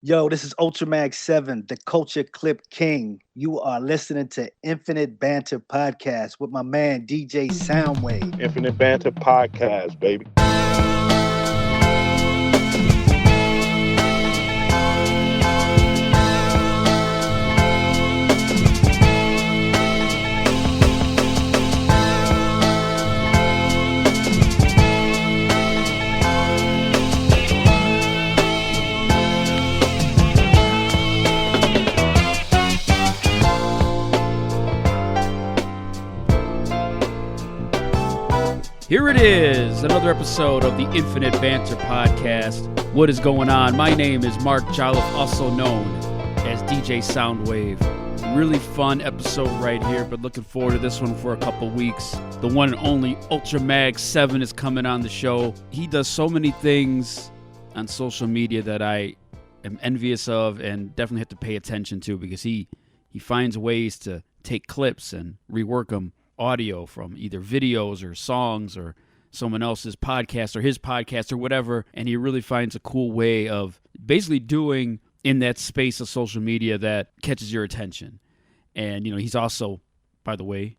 Yo, this is Ultramag 7, the Culture Clip King. You are listening to Infinite Banter Podcast with my man DJ Soundwave. Infinite Banter Podcast, baby. Here it is, another episode of the Infinite Banter Podcast. What is going on? My name is Mark Jolliffe, also known as DJ Soundwave. Really fun episode right here, but looking forward to this one for a couple weeks. The one and only Ultramag 7 is coming on the show. He does so many things on social media that I am envious of and definitely have to pay attention to because he finds ways to take clips and rework them. Audio from either videos or songs or someone else's podcast or his podcast or whatever, and he really finds a cool way of basically doing in that space of social media that catches your attention. And, he's also, by the way,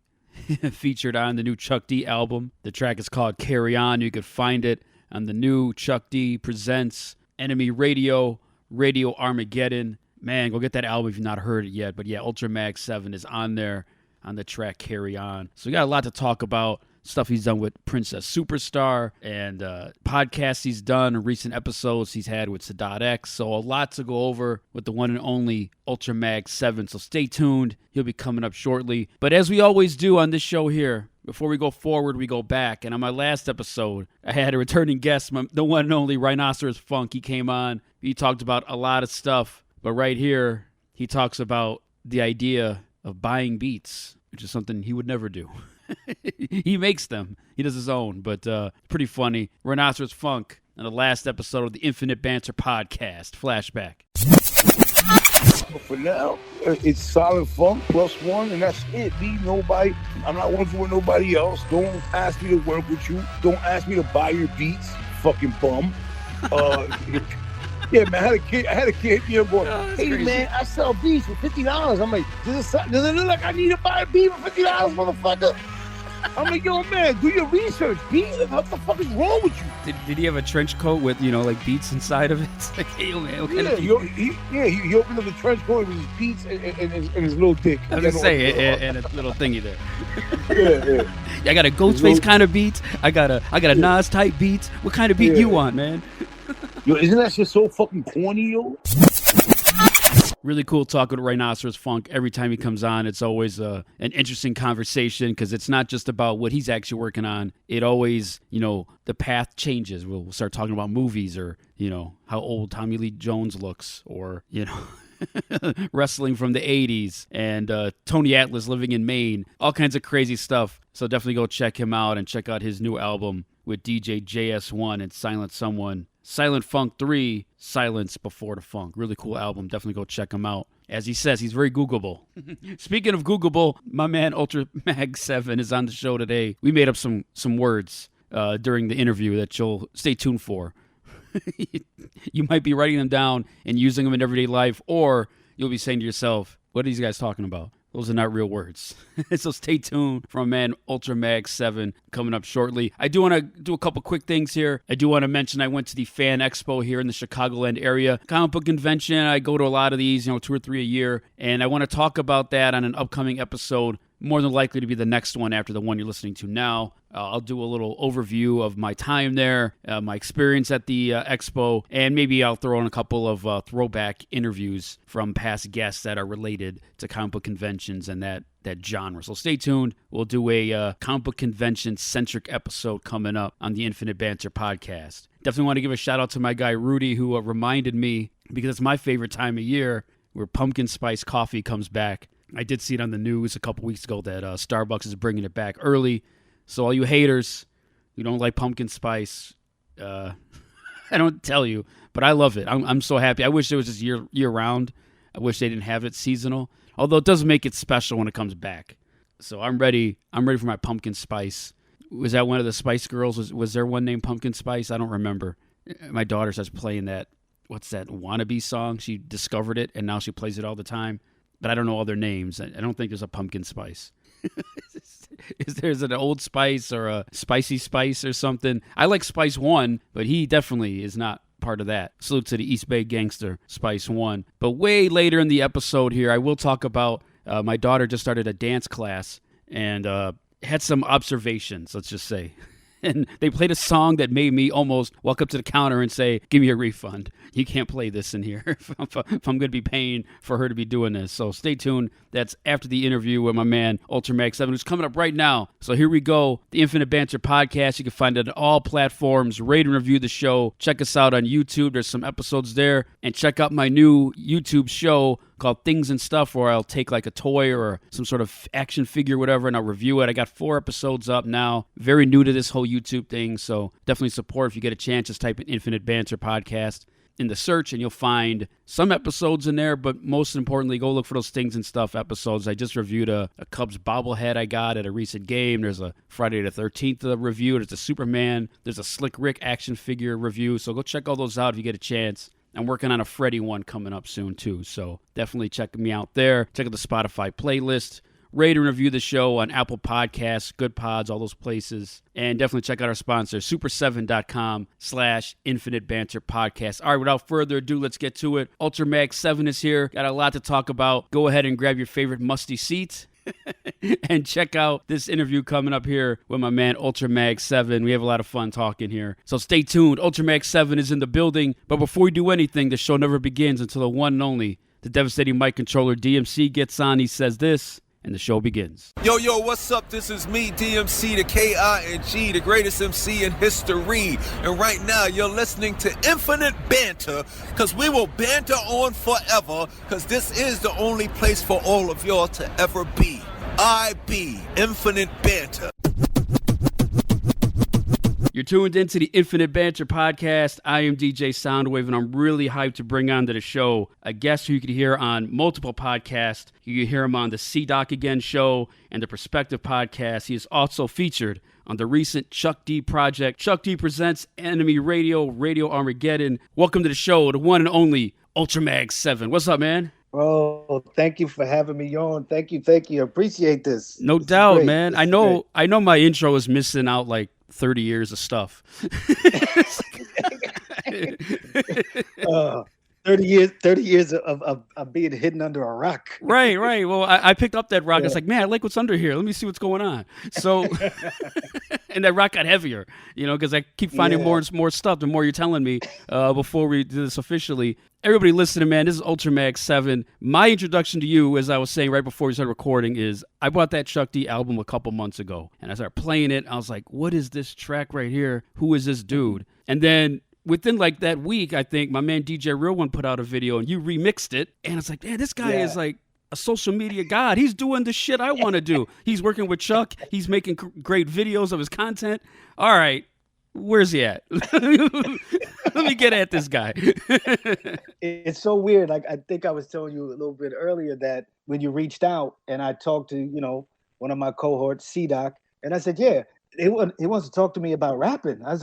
featured on the new Chuck D album. The track is called Carry On. You could find it on the new Chuck D Presents Enemy Radio Armageddon. Man, go get that album if you've not heard it yet. But yeah, Ultramag 7 is on there on the track Carry On. So we got a lot to talk about. Stuff he's done with Princess Superstar and podcasts he's done, recent episodes he's had with Sadat X. So a lot to go over with the one and only Ultramag 7. So stay tuned. He'll be coming up shortly. But as we always do on this show here, before we go forward, we go back. And on my last episode, I had a returning guest, the one and only Rhinoceros Funk. He came on. He talked about a lot of stuff. But right here, he talks about the idea of buying beats, which is something he would never do. He makes them. He does his own, but pretty funny. Rhinoceros Funk on the last episode of the Infinite Banter Podcast. Flashback. But for now, it's solid funk +1, and that's it. I'm not working with nobody else. Don't ask me to work with you. Don't ask me to buy your beats, fucking bum. Yeah, man, I had a kid here going, hey, crazy. Man, I sell beats for $50. I'm like, does it look like I need to buy a beat for $50, motherfucker? I'm like, yo, man, do your research. Beats, what the fuck is wrong with you? Did he have a trench coat with, like beats inside of it? It's like, hey, man, what kind of he opened up the trench coat with his beats and his little dick. I was going to say, and a little thingy there. Yeah. I got a Ghostface kind of beat. I got a Nas type beat. What kind of beat you want, man? Yo, isn't that shit so fucking corny, yo? Really cool talking to Rhinoceros Funk. Every time he comes on, it's always an interesting conversation because it's not just about what he's actually working on. It always, the path changes. We'll start talking about movies or, how old Tommy Lee Jones looks or, wrestling from the 80s and Tony Atlas living in Maine. All kinds of crazy stuff. So definitely go check him out and check out his new album with DJ JS1 and Silent Someone. Silent Funk 3, Silence Before the Funk. Really cool album. Definitely go check him out. As he says, he's very Googleable. Speaking of Googleable, my man Ultramag 7 is on the show today. We made up some words during the interview that you'll stay tuned for. You might be writing them down and using them in everyday life, or you'll be saying to yourself, what are these guys talking about? Those are not real words. So stay tuned for my man Ultramag 7 coming up shortly. I do want to do a couple quick things here. I do want to mention I went to the Fan Expo here in the Chicagoland area. Comic book convention. I go to a lot of these, 2 or 3 a year. And I want to talk about that on an upcoming episode. More than likely to be the next one after the one you're listening to now. I'll do a little overview of my time there, my experience at the expo, and maybe I'll throw in a couple of throwback interviews from past guests that are related to comic book conventions and that genre. So stay tuned. We'll do a comic book convention-centric episode coming up on the Infinite Banter Podcast. Definitely want to give a shout-out to my guy Rudy, who reminded me, because it's my favorite time of year, where pumpkin spice coffee comes back. I did see it on the news a couple weeks ago that Starbucks is bringing it back early. So all you haters who don't like pumpkin spice, I don't tell you, but I love it. I'm so happy. I wish it was just year round. I wish they didn't have it seasonal. Although it does make it special when it comes back. So I'm ready. I'm ready for my pumpkin spice. Was that one of the Spice Girls? Was there one named Pumpkin Spice? I don't remember. My daughter starts playing that what's that wannabe song? She discovered it and now she plays it all the time. But I don't know all their names. I don't think there's a pumpkin spice. There's an Old Spice or a Spicy Spice or something. I like Spice One, but he definitely is not part of that. Salute to the East Bay gangster, Spice One. But way later in the episode here, I will talk about my daughter just started a dance class and had some observations, let's just say. And they played a song that made me almost walk up to the counter and say, give me a refund. You can't play this in here if I'm going to be paying for her to be doing this. So stay tuned. That's after the interview with my man, UltraMag7, who's coming up right now. So here we go. The Infinite Banter Podcast. You can find it on all platforms. Rate and review the show. Check us out on YouTube. There's some episodes there. And check out my new YouTube show called Things and Stuff, where I'll take like a toy or some sort of action figure, whatever, and I'll review it. I got 4 episodes up now. Very new to this whole YouTube thing, so definitely support. If you get a chance, just type in Infinite Banter Podcast in the search, and you'll find some episodes in there, but most importantly, go look for those Things and Stuff episodes. I just reviewed a Cubs bobblehead I got at a recent game. There's a Friday the 13th review. There's a Superman. There's a Slick Rick action figure review, so go check all those out if you get a chance. I'm working on a Freddy one coming up soon, too, so definitely check me out there. Check out the Spotify playlist. Rate and review the show on Apple Podcasts, Good Pods, all those places. And definitely check out our sponsor, super7.com/Infinite Banter Podcast. All right, without further ado, let's get to it. UltraMag7 is here. Got a lot to talk about. Go ahead and grab your favorite musty seat. And check out this interview coming up here with my man UltraMag7. We have a lot of fun talking here. So stay tuned. UltraMag7 is in the building. But before we do anything, the show never begins until the one and only, the devastating mic controller DMC gets on. He says this, and the show begins. Yo, what's up? This is me, DMC, the K-I-N-G, the greatest MC in history. And right now, you're listening to Infinite Banter, because we will banter on forever, because this is the only place for all of y'all to ever be. I be Infinite Banter. You're tuned into the Infinite Banter Podcast. I am DJ Soundwave, and I'm really hyped to bring on to the show a guest who you can hear on multiple podcasts. You can hear him on the C-Doc Again show and the Prospective Podcast. He is also featured on the recent Chuck D project. Chuck D presents Enemy Radio, Radio Armageddon. Welcome to the show, the one and only UltraMag7. What's up, man? Oh, thank you for having me on. Thank you. Appreciate this. No doubt, man. I know my intro is missing out like 30 years of stuff. 30 years of being hidden under a rock. Right. Well, I picked up that rock. Yeah. It's like, man, I like what's under here. Let me see what's going on. So, and that rock got heavier, because I keep finding more and more stuff the more you're telling me before we do this officially. Everybody listening, man, this is UltraMag7. My introduction to you, as I was saying right before we started recording, is I bought that Chuck D album a couple months ago, and I started playing it. I was like, what is this track right here? Who is this dude? And then within like that week, I think my man DJ Real One put out a video, and you remixed it, and it's like, man, this guy is like a social media god. He's doing the shit I want to do. He's working with Chuck. He's making great videos of his content. All right. Where's he at? Let me get at this guy. It's so weird. Like, I think I was telling you a little bit earlier that when you reached out and I talked to, one of my cohorts, C-Doc, and I said, yeah, he wants to talk to me about rapping. I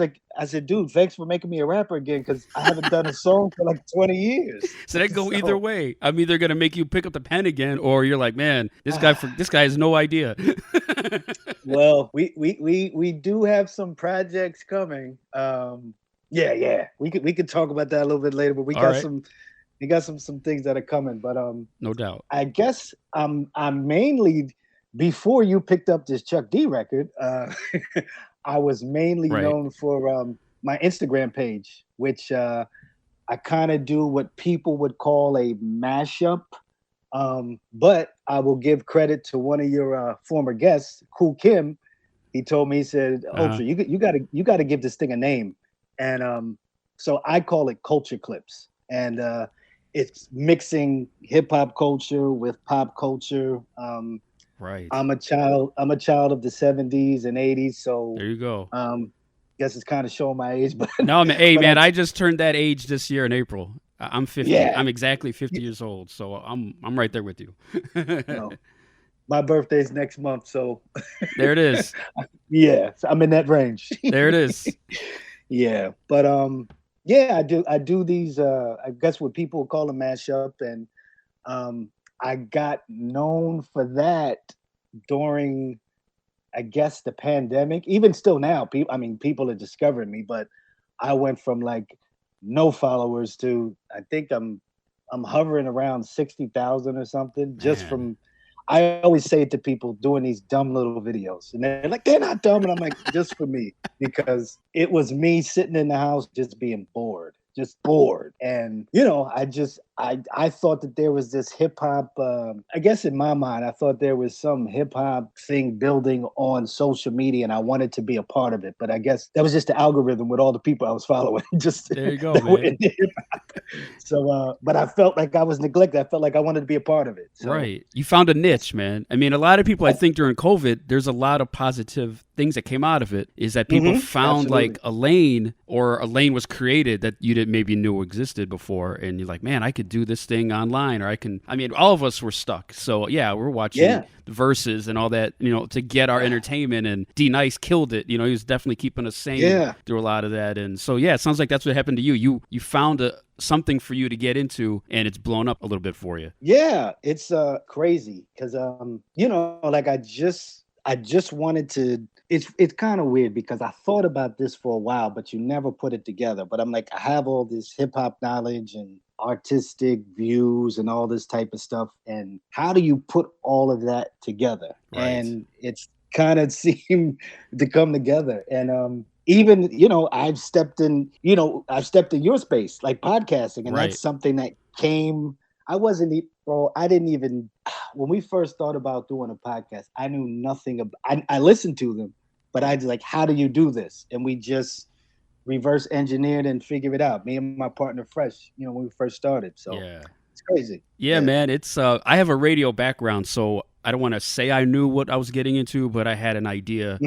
said, dude, thanks for making me a rapper again, because I haven't done a song for like 20 years. So that go either way. I'm either gonna make you pick up the pen again, or you're like, man, this guy has no idea. Well, we do have some projects coming. Yeah. We could talk about that a little bit later, but we got some things that are coming. But no doubt. I guess I'm mainly, before you picked up this Chuck D record, I was mainly known for my Instagram page, which I kind of do what people would call a mashup. But I will give credit to one of your former guests, Kool Kim. He told me, he said, Ultra, you gotta give this thing a name. And so I call it Culture Clips. And it's mixing hip hop culture with pop culture. Right. I'm a child of the 70s and 80s. So there you go. Guess it's kind of showing my age, but no, man, I just turned that age this year in April. I'm 50. Yeah. I'm exactly 50 years old. So I'm right there with you. My birthday's next month, so there it is. Yeah, so I'm in that range. There it is. Yeah, but Yeah, I do. I do these. I guess what people call a mashup, and I got known for that during, I guess, the pandemic. Even still now, people are discovering me, but I went from like no followers to I think I'm hovering around 60,000 or something just Man. from. I always say it to people doing these dumb little videos, and they're like, they're not dumb, and I'm like, just for me, because it was me sitting in the house just being bored. And I thought that there was this hip hop, I guess in my mind, I thought there was some hip hop thing building on social media, and I wanted to be a part of it. But I guess that was just the algorithm with all the people I was following. Just there you go, man. So, but I felt like I was neglected. I felt like I wanted to be a part of it. So. Right. You found a niche, man. I mean, a lot of people, I think during COVID, there's a lot of positive things that came out of it, is that people found Absolutely. like a lane, or a lane was created that you didn't maybe knew existed before. And you're like, man, I could do this thing online, or all of us were stuck. So yeah, we're watching the Verses and all that, to get our entertainment, and D Nice killed it. He was definitely keeping us sane through a lot of that. And so, yeah, it sounds like that's what happened to you. You found something for you to get into, and it's blown up a little bit for you. Yeah, it's crazy because like I just wanted to. It's kind of weird because I thought about this for a while, but you never put it together. But I'm like, I have all this hip hop knowledge and artistic views and all this type of stuff, and how do you put all of that together? Right. And it's kind of seemed to come together. And even I've stepped in your space, like podcasting, and that's something that came. I didn't even, when we first thought about doing a podcast, I knew nothing about, I listened to them, but I was like, how do you do this? And we just reverse engineered and figured it out. Me and my partner Fresh, when we first started. So it's crazy. Yeah, man. It's, I have a radio background, so I don't want to say I knew what I was getting into, but I had an idea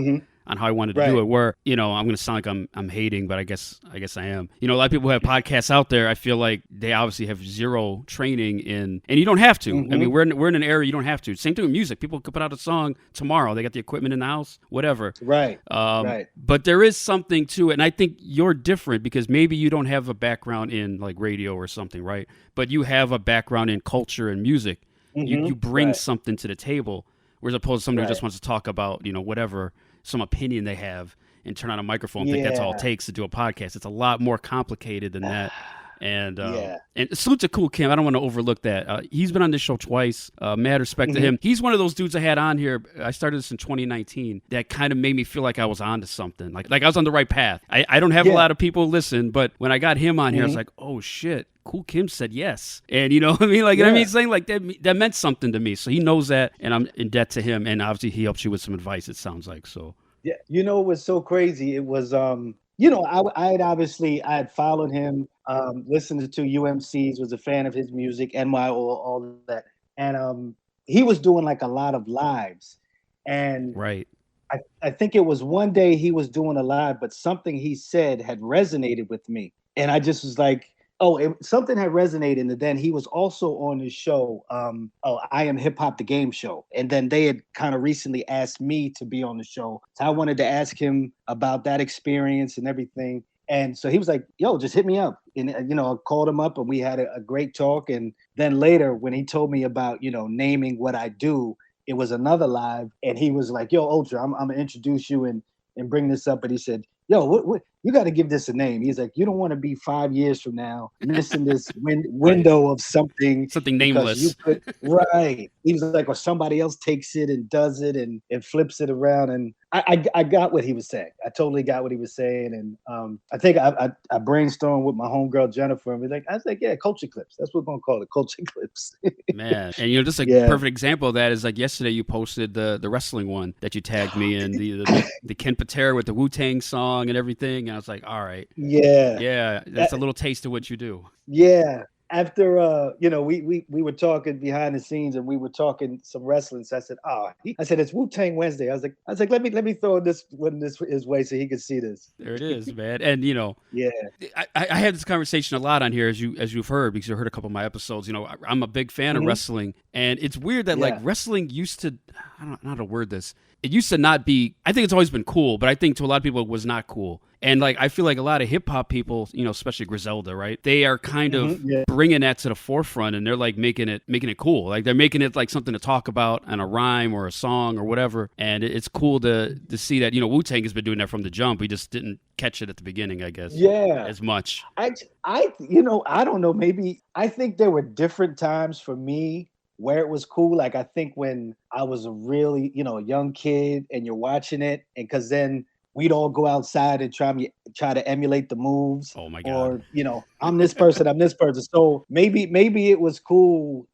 on how I wanted to do it, where, I'm going to sound like I'm hating, but I guess I am. A lot of people who have podcasts out there, I feel like they obviously have zero training in, and you don't have to. I mean, we're in an era you don't have to. Same thing with music. People could put out a song tomorrow. They got the equipment in the house, whatever. Right. But there is something to it, and I think you're different because maybe you don't have a background in like radio or something, right? But you have a background in culture and music. You bring something to the table, whereas opposed to somebody who just wants to talk about, whatever, some opinion they have, and turn on a microphone and think that's all it takes to do a podcast. It's a lot more complicated than that. And salute to Cool Kim. I don't want to overlook that. He's been on this show twice. Mad respect to him. He's one of those dudes I had on here. I started this in 2019. That kind of made me feel like I was onto something. Like I was on the right path. I don't have a lot of people listen, but when I got him on here, I was like, oh shit. Cool Kim said yes. And you know what I mean? Like, saying like that meant something to me. So he knows that, and I'm in debt to him. And obviously he helps you with some advice, it sounds like. So yeah, it was so crazy. It was I had followed him, listened to UMCs, was a fan of his music, NY, all of that. And he was doing like a lot of lives. And I think it was one day he was doing a live, but something he said had resonated with me. And I just was like, something had resonated. And then he was also on his show, I Am Hip Hop, the game show. And then they had kind of recently asked me to be on the show. So I wanted to ask him about that experience and everything. And so he was like, yo, just hit me up. And, I called him up and we had a great talk. And then later when he told me about, naming what I do, it was another live. And he was like, yo, Ultra, I'm going to introduce you and bring this up. But he said, yo, what you got to give this a name. He's like, you don't want to be 5 years from now missing this window of something nameless. Right. He was like, or somebody else takes it and does it and flips it around. And I got what he was saying. I totally got what he was saying. And I think I brainstormed with my homegirl Jennifer, and I was like, yeah, culture clips. That's what we're gonna call it, culture clips. Man, and just a perfect example of that is like yesterday you posted the wrestling one that you tagged me in, the Ken Patera with the Wu-Tang song and everything. And I was like, all right. Yeah. That's a little taste of what you do. Yeah. After, we were talking behind the scenes and we were talking some wrestling. So I said, it's Wu-Tang Wednesday. I was like, let me throw this one his way so he can see this. There it is, man. And, I had this conversation a lot on here as you've heard, because you heard a couple of my episodes. I'm a big fan of wrestling, and it's weird that like wrestling used to, I don't know how to word this. It used to not be, I think it's always been cool, but I think to a lot of people it was not cool. And like, I feel like a lot of hip hop people, you know, especially Griselda, right? They are kind of bringing that to the forefront, and they're like making it cool. Like they're making it like something to talk about on a rhyme or a song or whatever. And it's cool to see that, you know, Wu-Tang has been doing that from the jump. We just didn't catch it at the beginning, I guess. Yeah. As much. I you know, I don't know. Maybe I think there were different times for me where it was cool. Like I think when I was a really, you know, young kid and you're watching it, and because then we'd all go outside and try to emulate the moves. Oh my God. Or, you know, I'm this person, I'm this person. So maybe it was cool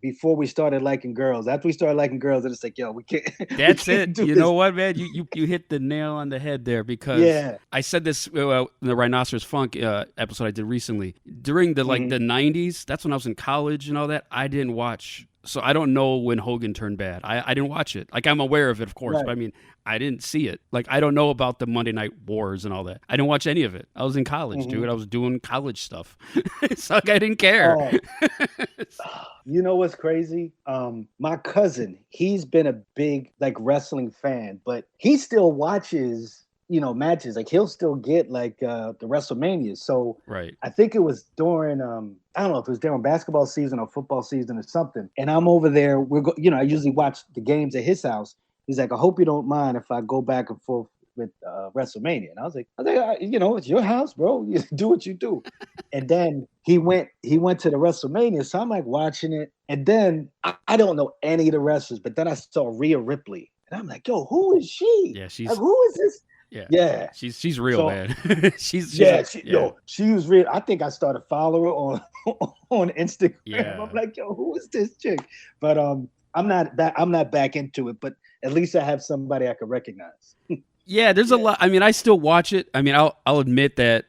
before we started liking girls. After we started liking girls, it's like, yo, we can't. That's it. You know what, man? You hit the nail on the head there, because I said this in the Rhinoceros Funk episode I did recently. During the the 90s, that's when I was in college and all that, I didn't watch. So I don't know when Hogan turned bad. I didn't watch it. Like, I'm aware of it, of course, but I mean, I didn't see it. Like, I don't know about the Monday Night Wars and all that. I didn't watch any of it. I was in college, dude. I was doing college stuff. It's like I didn't care. You know what's crazy? My cousin, he's been a big like wrestling fan, but he still watches, you know, matches. Like he'll still get like the WrestleManias. So I think it was during I don't know if it was during basketball season or football season or something. And I'm over there. You know, I usually watch the games at his house. He's like, I hope you don't mind if I go back and forth with WrestleMania. And I was like, you know, it's your house, bro. You do what you do. And then he went to the WrestleMania. So I'm like watching it. And then I don't know any of the wrestlers, but then I saw Rhea Ripley. And I'm like, yo, who is she? Yeah, she's like, who is this? Yeah. She's real, man. she was real. I think I started following her on Instagram. Yeah. I'm like, yo, who is this chick? But I'm not back into it, but at least I have somebody I can recognize. Yeah, there's a lot. I mean, I still watch it. I mean, I'll admit that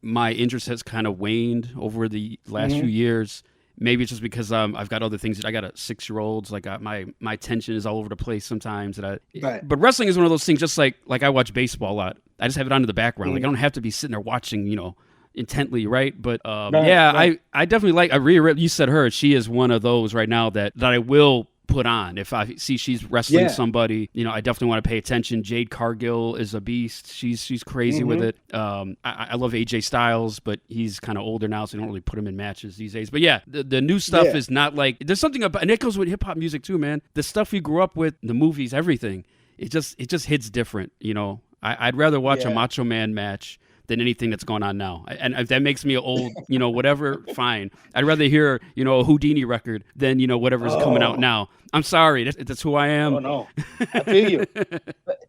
my interest has kind of waned over the last few years. Maybe it's just because I've got other things. I got a 6-year-old. Like my attention is all over the place sometimes. But wrestling is one of those things. Just like I watch baseball a lot. I just have it on in the background. Like I don't have to be sitting there watching, you know, intently, right? But I definitely like. You said her. She is one of those right now that I will put on if I see she's wrestling somebody. You know, I definitely want to pay attention. Jade Cargill is a beast. She's crazy with it. I love AJ Styles, but he's kind of older now, so I don't really put him in matches these days. But yeah, the new stuff is not like, there's something about, and it goes with hip hop music too, man. The stuff we grew up with, the movies, everything, it just hits different. You know, I'd rather watch a Macho Man match than anything that's going on now. And if that makes me old, you know, whatever, fine. I'd rather hear, you know, a Houdini record than, you know, whatever's coming out now. I'm sorry. That's who I am. Oh, no. I feel you. But,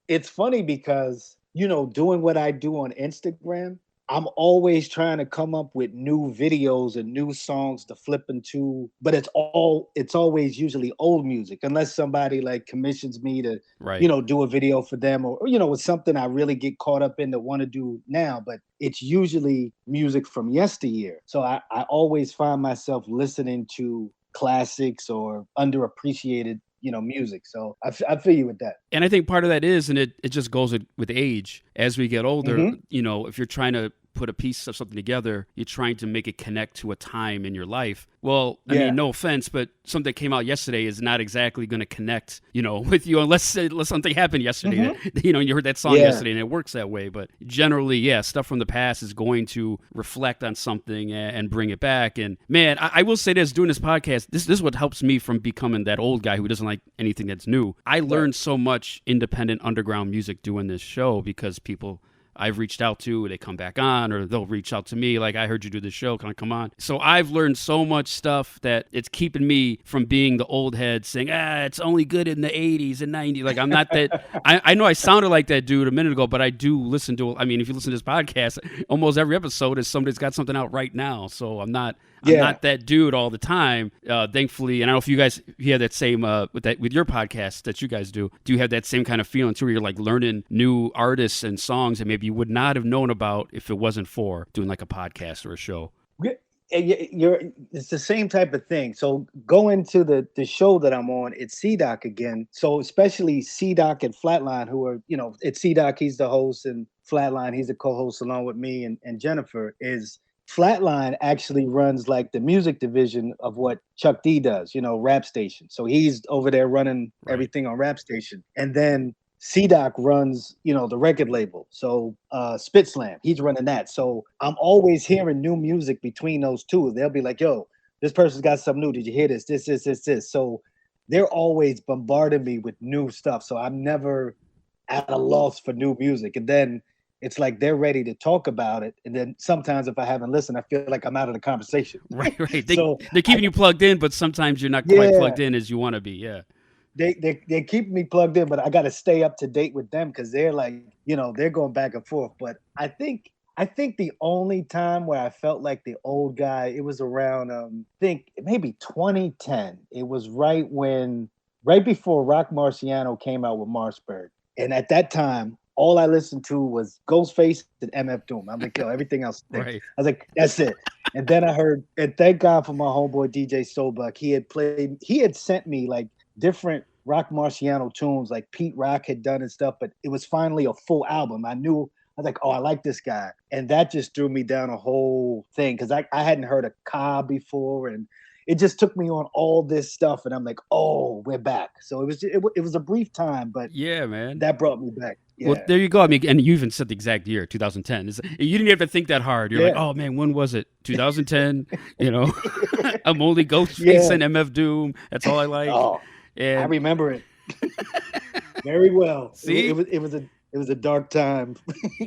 it's funny because, you know, doing what I do on Instagram, I'm always trying to come up with new videos and new songs to flip into, but it's always usually old music, unless somebody like commissions me to, you know, do a video for them, or, you know, it's something I really get caught up in to want to do now, but it's usually music from yesteryear. So I always find myself listening to classics or underappreciated, you know, music. So I feel you with that. And I think part of that is, and it just goes with age. As we get older, you know, if you're trying to put a piece of something together, you're trying to make it connect to a time in your life. Well, I mean, no offense, but something that came out yesterday is not exactly going to connect, you know, with you unless something happened yesterday. That, you know, you heard that song yesterday and it works that way. But generally, stuff from the past is going to reflect on something and bring it back. And man, I will say this, doing this podcast, this is what helps me from becoming that old guy who doesn't like anything that's new. I learned so much independent underground music doing this show because people I've reached out to, they come back on, or they'll reach out to me like, I heard you do this show, can I come on? So I've learned so much stuff that it's keeping me from being the old head saying, it's only good in the 80s and 90s. Like, I'm not that. I know I sounded like that dude a minute ago, but I do listen to, I mean, if you listen to this podcast, almost every episode is somebody's got something out right now. So I'm not that dude all the time, thankfully. And I don't know if you guys have that same with your podcast that you guys do. Do you have that same kind of feeling too, where you're like learning new artists and songs that maybe you would not have known about if it wasn't for doing like a podcast or a show? It's the same type of thing. So going to the show that I'm on, it's C-Doc again. So especially C-Doc and Flatline, who are, you know, it's C-Doc, he's the host, and Flatline, he's the co-host along with me and Jennifer. Is Flatline actually runs like the music division of what Chuck D does, you know, Rap Station. So he's over there running everything on Rap Station. And then C-Doc runs, the record label. So Spit Slam, he's running that. So I'm always hearing new music between those two. They'll be like, yo, this person's got something new. Did you hear this? This. So they're always bombarding me with new stuff. So I'm never at a loss for new music. And then it's like they're ready to talk about it. And then sometimes if I haven't listened, I feel like I'm out of the conversation. Right. They're keeping you plugged in, but sometimes you're not quite plugged in as you want to be. Yeah. They keep me plugged in, but I got to stay up to date with them because they're like, they're going back and forth. But I think the only time where I felt like the old guy, it was around, I think maybe 2010. It was right before Rock Marciano came out with Marsburg. And at that time, all I listened to was Ghostface and MF Doom. I'm like, yo, everything else. Right. I was like, that's it. And then I heard, and thank God for my homeboy DJ Soulbuck. He had sent me like different Rock Marciano tunes like Pete Rock had done and stuff, but it was finally a full album. I was like, oh, I like this guy. And that just threw me down a whole thing because I hadn't heard of Cobb before, and it just took me on all this stuff. And I'm like, oh, we're back. So it was a brief time, but yeah, man, that brought me back. Yeah. Well, there you go. I mean, and you even said the exact year, 2010. You didn't have to think that hard. You're like, oh man, when was it? 2010. I'm only Ghostface and MF Doom. That's all I like. Oh, and I remember it very well. See, it was a dark time.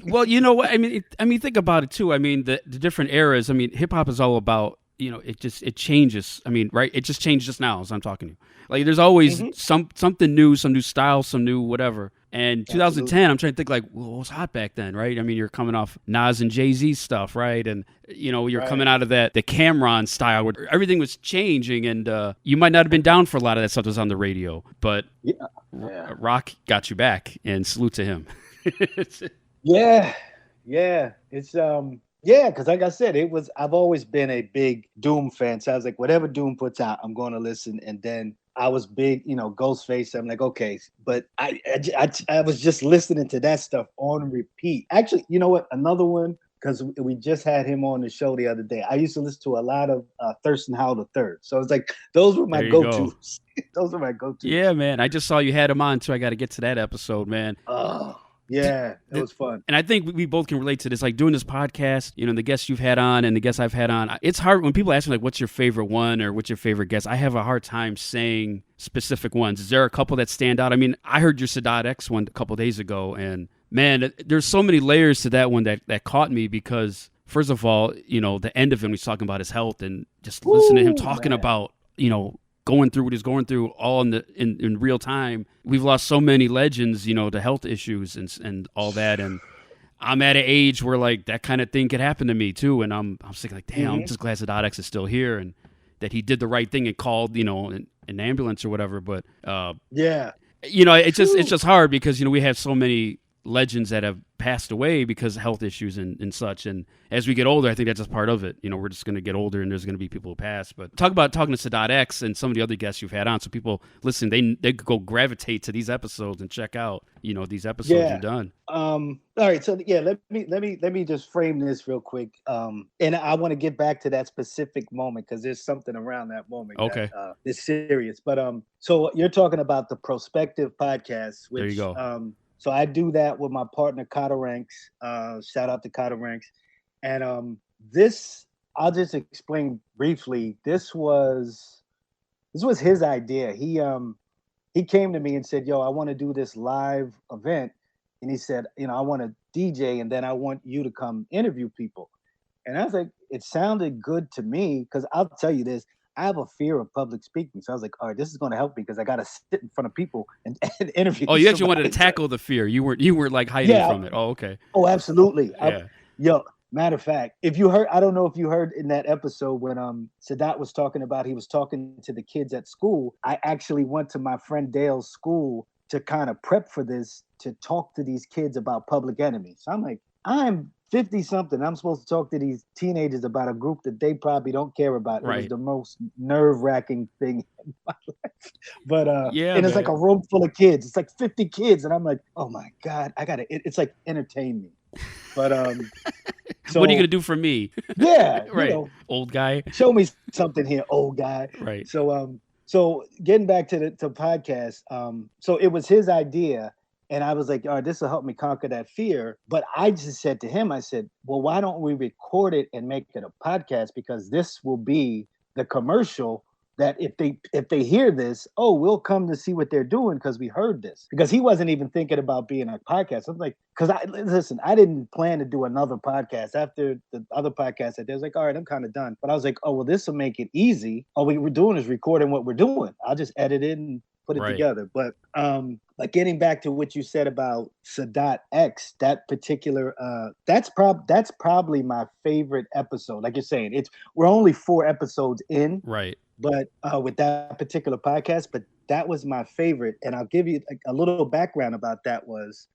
Well, you know what? I mean, think about it too. I mean, the different eras. I mean, hip hop is all about, it changes. I mean, right? It just changed just now as I'm talking to you. Like, there's always something new, some new style, some new whatever. And 2010, absolutely. I'm trying to think like, well, what was hot back then, right? I mean, you're coming off Nas and Jay-Z stuff, right? And, you're coming out of the Cam'ron style where everything was changing, and you might not have been down for a lot of that stuff that was on the radio, but Rock got you back, and salute to him. Yeah. It's, because like I said, I've always been a big Doom fan. So I was like, whatever Doom puts out, I'm going to listen. And then I was big, Ghostface. I'm like, okay, but I was just listening to that stuff on repeat. Actually, you know what? Another one, because we just had him on the show the other day. I used to listen to a lot of Thurston Howell III. So it's like, those were my go-tos. Those were my go-tos. Yeah, man. I just saw you had him on, too. I got to get to that episode, man. Oh. Yeah, it was fun. And I think we both can relate to this. Like doing this podcast, the guests you've had on and the guests I've had on, it's hard when people ask me like, what's your favorite one or what's your favorite guest? I have a hard time saying specific ones. Is there a couple that stand out? I mean, I heard your Sadat X one a couple days ago, and man, there's so many layers to that one that caught me because, first of all, the end of him, he's talking about his health and just listening to him talking about, going through what he's going through all in real time. We've lost so many legends, to health issues and all that. And I'm at an age where like that kind of thing could happen to me too. And I'm thinking like, damn, I'm just glad Sadat X is still here and that he did the right thing and called, an ambulance or whatever. But it's just hard because, we have so many legends that have passed away because of health issues and such. And as we get older, I think that's just part of it. We're just going to get older and there's going to be people who pass. But talking to Sadat X and some of the other guests you've had on, so people listen, they could go gravitate to these episodes and check out, these episodes you've done. All right. So let me just frame this real quick. And I want to get back to that specific moment because there's something around that moment. Okay. That is serious. But so you're talking about the Prospective Podcast, which there you go. So I do that with my partner, Cotta Ranks. Shout out to Cotta Ranks. And this, I'll just explain briefly. This was his idea. He came to me and said, yo, I want to do this live event. And he said, I want to DJ and then I want you to come interview people. And I was like, it sounded good to me because I'll tell you this. I have a fear of public speaking. So I was like, all right, this is going to help me because I got to sit in front of people and interview. Oh, you actually wanted to tackle the fear. You weren't like hiding from it. Oh, okay. Oh, absolutely. Yeah. Matter of fact, if you heard, I don't know if you heard in that episode when Sadat was talking about, he was talking to the kids at school. I actually went to my friend Dale's school to kind of prep for this, to talk to these kids about Public Enemy. So I'm like, I'm 50 something. I'm supposed to talk to these teenagers about a group that they probably don't care about. Right. It was the most nerve-wracking thing in my life. But and it's like a room full of kids. It's like 50 kids, and I'm like, oh my God, it's like entertain me. But so what are you gonna do for me? Yeah, right. Old guy. Show me something here, old guy. Right. So getting back to podcast, so it was his idea. And I was like, all right, this will help me conquer that fear. But I just said to him, I said, well, why don't we record it and make it a podcast? Because this will be the commercial that if they hear this, oh, we'll come to see what they're doing because we heard this. Because he wasn't even thinking about being a podcast. I'm like, because I didn't plan to do another podcast after the other podcast. I was like, all right, I'm kind of done. But I was like, oh, well, this will make it easy. All we were doing is recording what we're doing. I'll just edit it and put it together. But getting back to what you said about Sadat X, that particular that's probably my favorite episode. Like you're saying, we're only 4 episodes in, right? But with that particular podcast, but that was my favorite. And I'll give you a little background about that.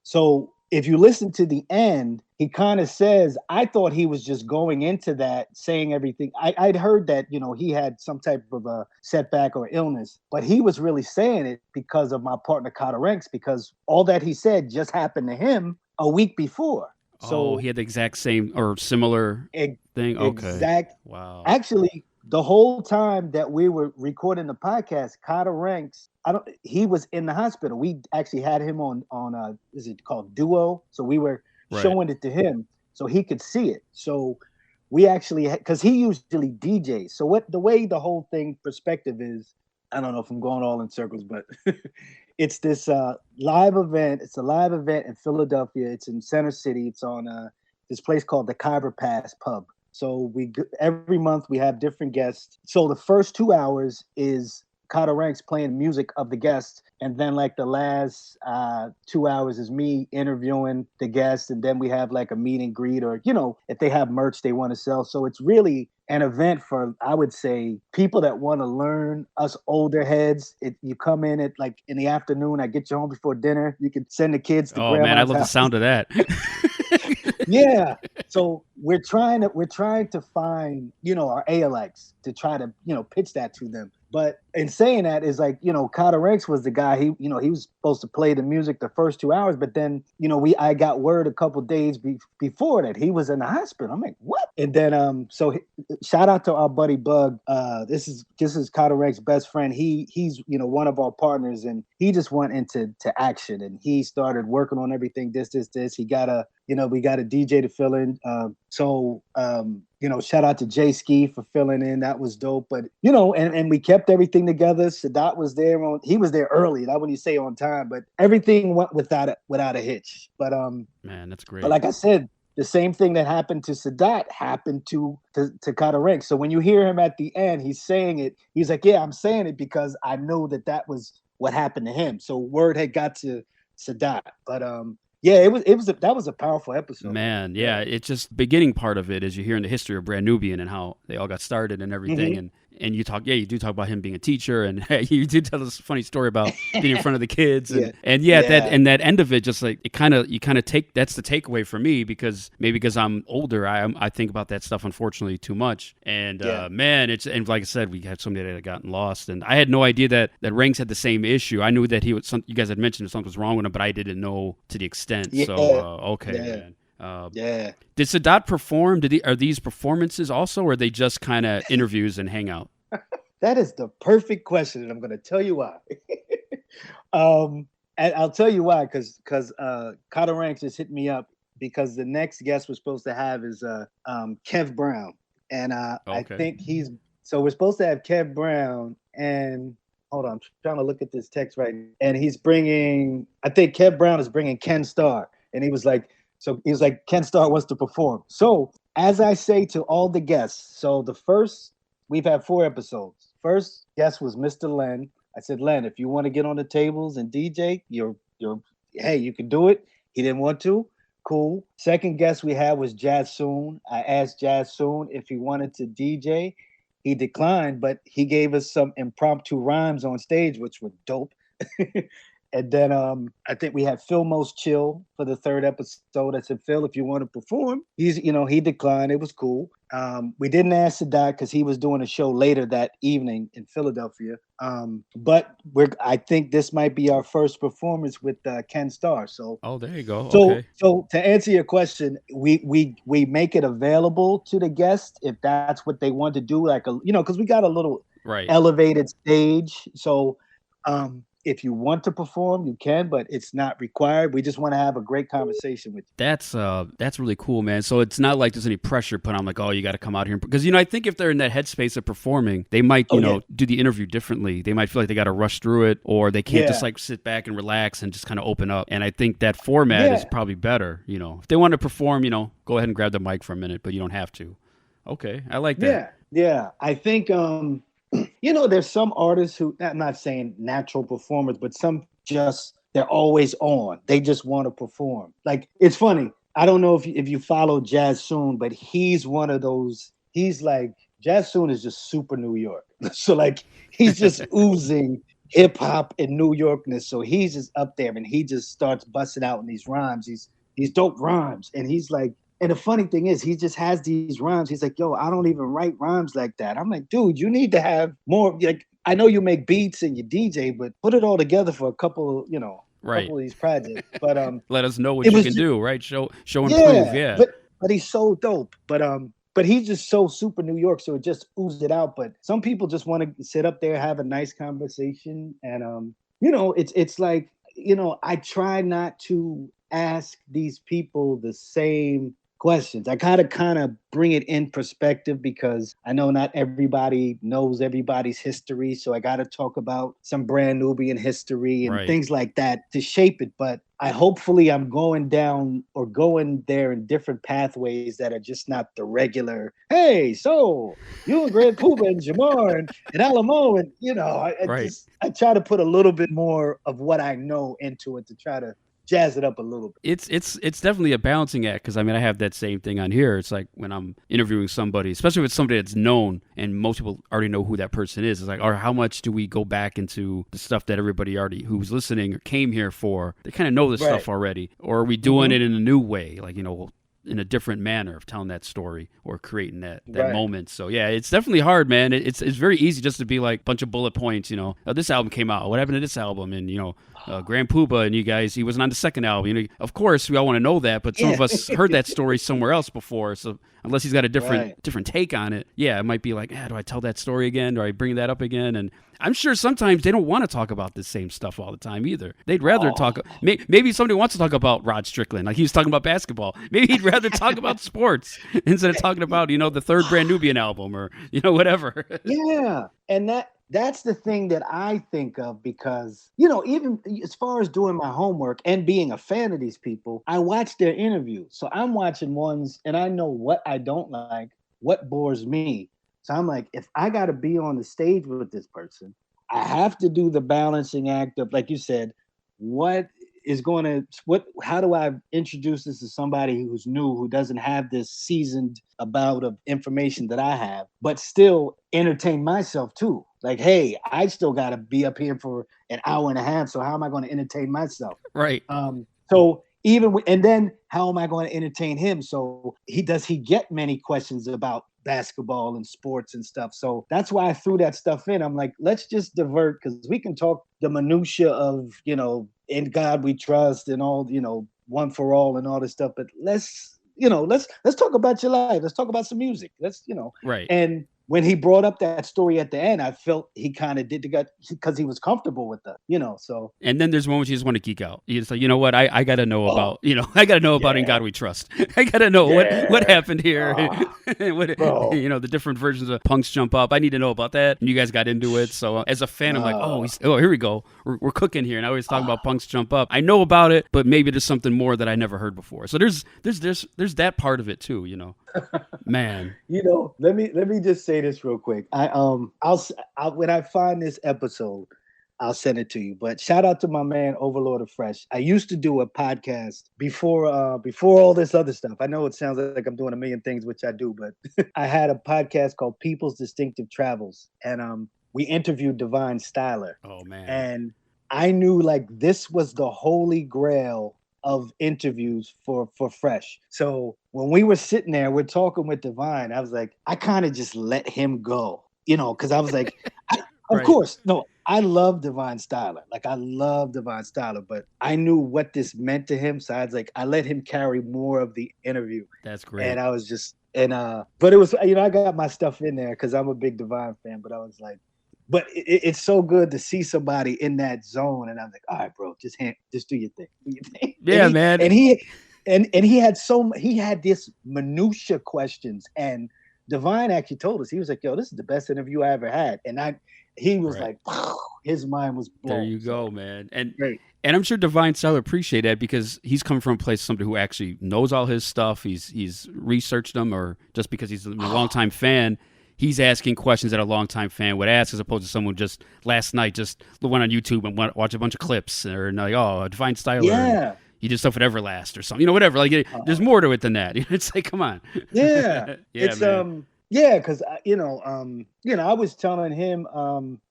So if you listen to the end, he kind of says, I thought he was just going into that saying everything. I'd heard that, he had some type of a setback or illness, but he was really saying it because of my partner, Carter Ranks, because all that he said just happened to him a week before. So he had the exact same or similar thing. Okay. Wow. Actually, the whole time that we were recording the podcast, Carter Ranks, he was in the hospital. We actually had him on is it called Duo? So we were showing it to him so he could see it. So we actually, because he usually DJs. So the way the whole thing perspective is, I don't know if I'm going all in circles, but it's this live event. It's a live event in Philadelphia. It's in Center City. It's on this place called the Khyber Pass Pub. So every month we have different guests. So the first 2 hours is Carter Ranks playing music of the guests. And then the last 2 hours is me interviewing the guests. And then we have a meet and greet or, if they have merch they want to sell. So it's really an event for, I would say, people that want to learn, us older heads. You come in at in the afternoon, I get you home before dinner. You can send the kids to grandma's man, I love house. the sound of that. Yeah. So we're trying to find, our ALX to try to, pitch that to them. But in saying that is Carter Ranks was the guy, he was supposed to play the music the first 2 hours, but then, I got word a couple days before that he was in the hospital. I'm like, what? And then, so shout out to our buddy Bug. This is Carter Ranks' best friend. He's, one of our partners, and he just went into action and he started working on everything. This. He got we got a DJ to fill in. Shout out to Jay Ski for filling in. That was dope. But, and we kept everything together. Sadat was there. He was there early. That when you say on time, but everything went without a hitch. But man, that's great. But like I said, the same thing that happened to Sadat happened to Carter Ranks. So when you hear him at the end, he's saying it. He's like, yeah, I'm saying it because I know that was what happened to him. So word had got to Sadat. But yeah, that was a powerful episode. Man, yeah, it's just beginning part of it is you hearing the history of Brand Nubian and how they all got started and everything, Mm-hmm. and you do talk about him being a teacher, and you did tell us a funny story about being in front of the kids, and that end of it, just you kind of take, that's the takeaway for me, because I'm older, I think about that stuff unfortunately too much, and man, and like I said, we had somebody that had gotten lost, and I had no idea that Ranks had the same issue. I knew that you guys had mentioned something was wrong with him, but I didn't know to the extent. Yeah. So okay, man. Yeah. Did Sadat perform? Are these performances also, or are they just kind of interviews and hang out? That is the perfect question, and I'm going to tell you why. And I'll tell you why, because Carter Ranks just hit me up because the next guest we're supposed to have is Kev Brown, and I think we're supposed to have Kev Brown, and hold on, I'm trying to look at this text right now, and I think Kev Brown is bringing Ken Starr, and he was like, Ken Starr wants to perform. So as I say to all the guests, so we've had 4 episodes. First guest was Mr. Len. I said, Len, if you want to get on the tables and DJ, hey, you can do it. He didn't want to. Cool. Second guest we had was Jazz Soon. I asked Jazz Soon if he wanted to DJ. He declined, but he gave us some impromptu rhymes on stage, which were dope. And then I think we had Phil Most Chill for the 3rd episode. I said, Phil, if you want to perform, he declined. It was cool. We didn't ask Sadat because he was doing a show later that evening in Philadelphia. But I think this might be our first performance with Ken Starr. So there you go. So to answer your question, we make it available to the guest if that's what they want to do, because we got a little elevated stage. So if you want to perform, you can, but it's not required. We just want to have a great conversation with you. That's really cool, man. So it's not like there's any pressure put on, like, oh, you got to come out here. Because, I think if they're in that headspace of performing, they might, do the interview differently. They might feel like they got to rush through it, or they can't just like sit back and relax and just kind of open up. And I think that format is probably better. If they want to perform, go ahead and grab the mic for a minute, but you don't have to. Okay, I like that. Yeah. I think, there's some artists who, I'm not saying natural performers, but some they're always on. They just want to perform. Like, it's funny. I don't know if you follow Jazz Soon, but he's one of those. He's like, Jazz Soon is just super New York. So like, he's just oozing hip hop and New Yorkness. So he's just up there and he just starts busting out in these rhymes. These dope rhymes. And he's like, and the funny thing is, he just has these rhymes. He's like, yo, I don't even write rhymes like that. I'm like, dude, you need to have more. Like, I know you make beats and you DJ, but put it all together for a couple, couple of these projects. But let us know what you can do, right? Show and prove, yeah. But he's so dope. But he's just so super New York, so it just oozed it out. But some people just want to sit up there, have a nice conversation, and it's like, I try not to ask these people the same questions. I kind of bring it in perspective because I know not everybody knows everybody's history. So I got to talk about some brand Nubian history and things like that to shape it. But hopefully I'm going there in different pathways that are just not the regular, hey, so you and Grand Puba and Jamar and Alamo. And, I try to put a little bit more of what I know into it to try to jazz it up a little bit. It's definitely a balancing act, because I have that same thing on here. It's like when I'm interviewing somebody, especially with somebody that's known and most people already know who that person is. It's like, or how much do we go back into the stuff that everybody already who's listening or came here for? They kind of know this stuff already, or are we doing it in a new way, like in a different manner of telling that story or creating that moment. So yeah, it's definitely hard, man. It's very easy just to be like a bunch of bullet points, this album came out, what happened to this album? And Grand Puba and you guys, he wasn't on the second album. Of course we all want to know that, but some of us heard that story somewhere else before. So unless he's got a different take on it, it might be like, do I tell that story again? Do I bring that up again? And I'm sure sometimes they don't want to talk about the same stuff all the time either. They'd rather talk. Maybe somebody wants to talk about Rod Strickland, like he was talking about basketball. Maybe he'd rather talk about sports instead of talking about the third Brand Nubian album or whatever. Yeah, and that's the thing that I think of because even as far as doing my homework and being a fan of these people, I watch their interviews. So I'm watching ones and I know what I don't like, what bores me. So I'm like, if I got to be on the stage with this person, I have to do the balancing act of, like you said, how do I introduce this to somebody who's new, who doesn't have this seasoned amount of information that I have, but still entertain myself too. Like, hey, I still got to be up here for an hour and a half. So how am I going to entertain myself? Right. So and then how am I going to entertain him? So does he get many questions about basketball and sports and stuff? So that's why I threw that stuff in. I'm like, let's just divert, because we can talk the minutia of, in God we trust and all, one for all and all this stuff. But let's talk about your life. Let's talk about some music. Right. And when he brought up that story at the end, I felt he kind of did because he was comfortable with that, so. And then there's moments you just want to geek out. You just like, you know what? I got to know about, I got to know about In God We Trust. I got to know what happened here. The different versions of Punks Jump Up. I need to know about that. And you guys got into it. So as a fan, I'm like, here we go. We're cooking here. Now he's talking about Punks Jump Up. I know about it, but maybe there's something more that I never heard before. So there's that part of it too, Man. Let me just say this real quick. I'll when I find this episode, I'll send it to you. But shout out to my man Overlord of Fresh. I used to do a podcast before all this other stuff. I know it sounds like I'm doing a million things, which I do, but I had a podcast called People's Distinctive Travels, and we interviewed Divine Styler. Oh man! And I knew like this was the holy grail of interviews for Fresh. So when we were sitting there, we're talking with Divine, I was like, I kind of just let him go, because I was like, of course, no, I love Divine Styler. Like, I love Divine Styler, but I knew what this meant to him. So I was like, I let him carry more of the interview. That's great. And I was just, but it was, I got my stuff in there because I'm a big Divine fan, but I was like, but it's so good to see somebody in that zone, and I'm like, all right, bro, just do your thing. Do your thing. Yeah, man. And he had this minutia questions, and Divine actually told us, he was like, yo, this is the best interview I ever had, and he was like, his mind was blown. There you go, man. And I'm sure Divine Style appreciate that because he's come from a place, somebody who actually knows all his stuff. He's researched them, or just because he's a longtime fan, he's asking questions that a longtime fan would ask, as opposed to someone just last night just went on YouTube and watched a bunch of clips, or like, oh, Divine Style. Yeah. He did stuff with Everlast or something, whatever. Like, there's more to it than that. It's like, come on. Yeah. It's man. Yeah, because I was telling him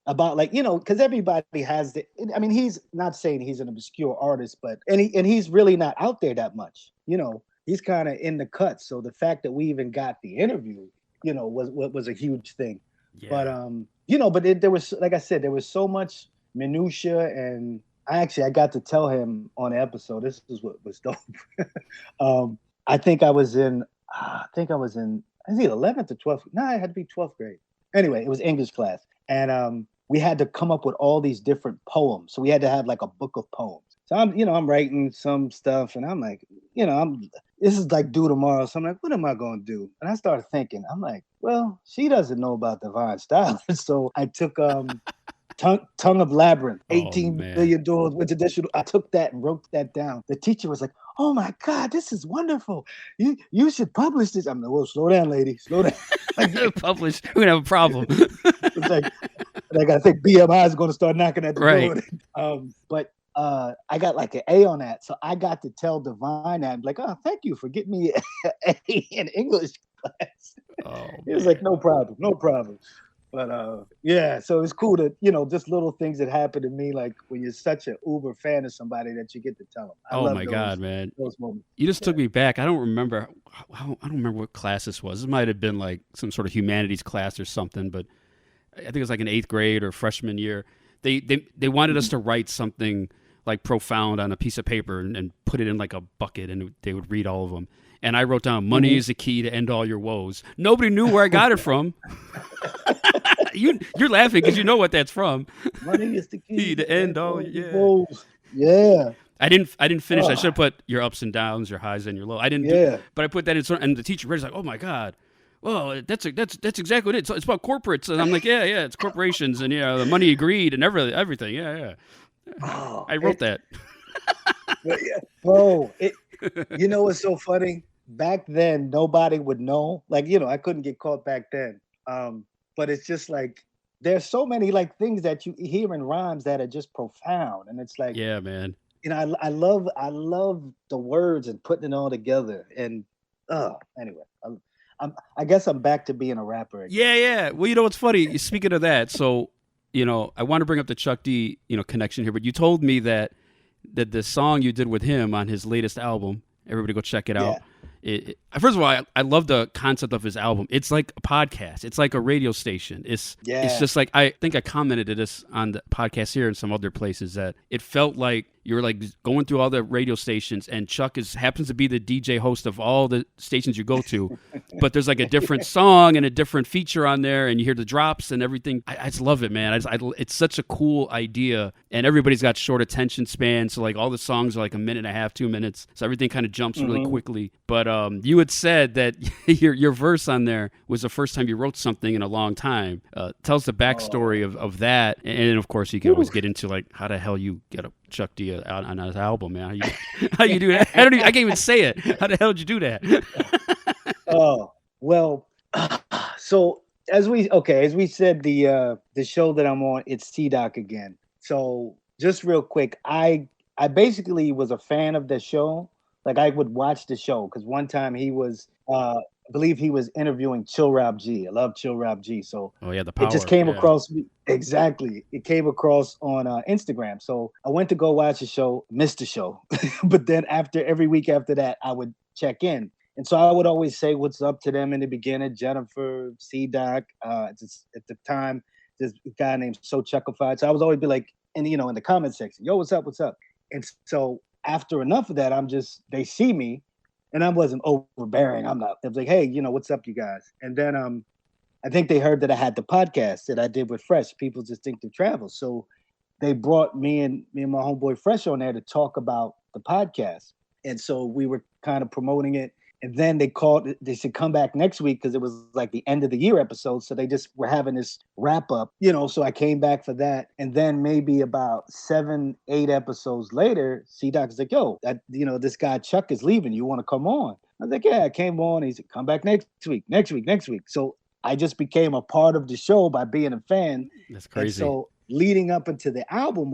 about, like, because everybody has he's not saying he's an obscure artist, but and he's really not out there that much. He's kind of in the cut. So the fact that we even got the interview, was a huge thing. Yeah. But there was, like I said, there was so much minutia, and I got to tell him on the episode. This is what was dope. I think I was in. Is it 11th or 12th? No, it had to be 12th grade. Anyway, it was English class. And we had to come up with all these different poems. So we had to have like a book of poems. So I'm writing some stuff, and I'm like, this is like due tomorrow. So I'm like, what am I going to do? And I started thinking, I'm like, well, she doesn't know about Divine Style. So I took Tongue of Labyrinth, 18 billion doors with additional. I took that and wrote that down. The teacher was like, oh my God, this is wonderful. You should publish this. I'm like, well, slow down, lady. Slow down. Publish. We're going to have a problem. It's like I think BMI is going to start knocking at the door. But I got like an A on that. So I got to tell Divine that. I'm like, oh, thank you for getting me an A in English class. He was like, no problem. But so it's cool to, just little things that happen to me, like when you're such an uber fan of somebody that you get to tell them. Oh my God, man. Those moments. You just took me back. I don't remember what class this was. It might have been like some sort of humanities class or something, but I think it was like in 8th grade or freshman year. They wanted us to write something like profound on a piece of paper and put it in like a bucket, and they would read all of them. And I wrote down, money is the key to end all your woes. Nobody knew where I got it from. You're laughing because you know what that's from. Money is the key to end all your woes. Yeah. I didn't finish. I should have put your ups and downs, your highs and your lows. I didn't but I put that in, and the teacher read it, like, oh my God. Well, that's exactly what it is. It's about corporates. And I'm like, yeah, it's corporations, and the money agreed and everything. Yeah. I wrote that. Bro, what's so funny? Back then, nobody would know. Like, I couldn't get caught back then. But it's just like, there's so many like things that you hear in rhymes that are just profound. And it's like, yeah, man. I love the words and putting it all together. And anyway, I guess I'm back to being a rapper again. Yeah. Well, what's funny? Speaking of that, so, I want to bring up the Chuck D, connection here, but you told me that the song you did with him on his latest album, everybody go check it out. First of all, I love the concept of his album. It's like a podcast. It's like a radio station. It's just like, I think I commented this on the podcast here and some other places, that it felt like you were like going through all the radio stations, and Chuck happens to be the DJ host of all the stations you go to, but there's like a different song and a different feature on there, and you hear the drops and everything. I just love it, man. It's such a cool idea, and everybody's got short attention spans, so like all the songs are like a minute and a half, 2 minutes, so everything kind of jumps really quickly. But you had said that your verse on there was the first time you wrote something in a long time. Tell us the backstory of that, and of course you can always get into like how the hell you get a Chuck D out on his album, man. How you do that? I can't even say it. How the hell did you do that? Well, so as we said, the show that I'm on, it's T-Doc again. So just real quick, I basically was a fan of the show. Like, I would watch the show because one time he was, I believe he was interviewing Chill Rap G. I love Chill Rap G. So the power. It just came across me. Exactly. It came across on Instagram. So I went to go watch the show, missed the show. But then every week after that, I would check in. And so I would always say what's up to them in the beginning. Jennifer, C-Doc, at the time, this guy named So Chuckified. So I was always be like, in the comment section, yo, what's up? And so after enough of that, they see me, and I wasn't overbearing. I was like, hey, what's up, you guys? And then I think they heard that I had the podcast that I did with Fresh, People's Distinctive Travel. So they brought me and my homeboy Fresh on there to talk about the podcast. And so we were kind of promoting it. And then they said, come back next week because it was like the end of the year episode. So they just were having this wrap up, so I came back for that. And then maybe about 7-8 episodes later, C-Doc's like, yo, this guy Chuck is leaving. You want to come on? I was like, yeah, I came on. He said, come back next week. So I just became a part of the show by being a fan. That's crazy. And so leading up into the album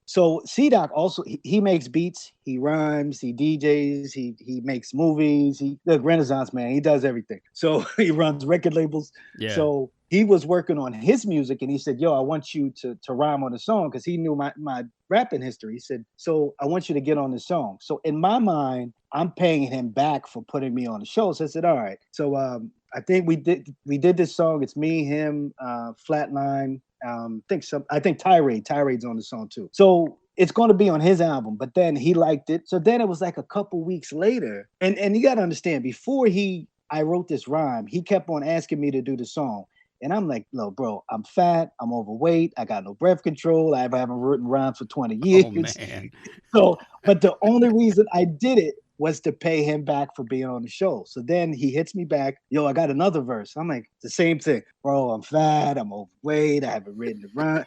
so C-Doc also, he makes beats, he rhymes, he DJs, he makes movies, the Renaissance man, he does everything. So he runs record labels. Yeah. So he was working on his music and he said, yo, I want you to rhyme on the song because he knew my rapping history. He said, so I want you to get on the song. So in my mind, I'm paying him back for putting me on the show. So I said, all right. So I think we did this song. It's me, him, Flatline. I think Tirade's on the song too. So it's going to be on his album, but then he liked it. So then it was like a couple weeks later, and you got to understand, before I wrote this rhyme, he kept on asking me to do the song. And I'm like, no, bro, I'm fat, I'm overweight, I got no breath control, I haven't written rhymes for 20 years. Oh, man. So, but the only reason I did it was to pay him back for being on the show. So then he hits me back, yo, I got another verse. I'm like, the same thing. Bro, I'm fat, I'm overweight, I haven't written the rhyme.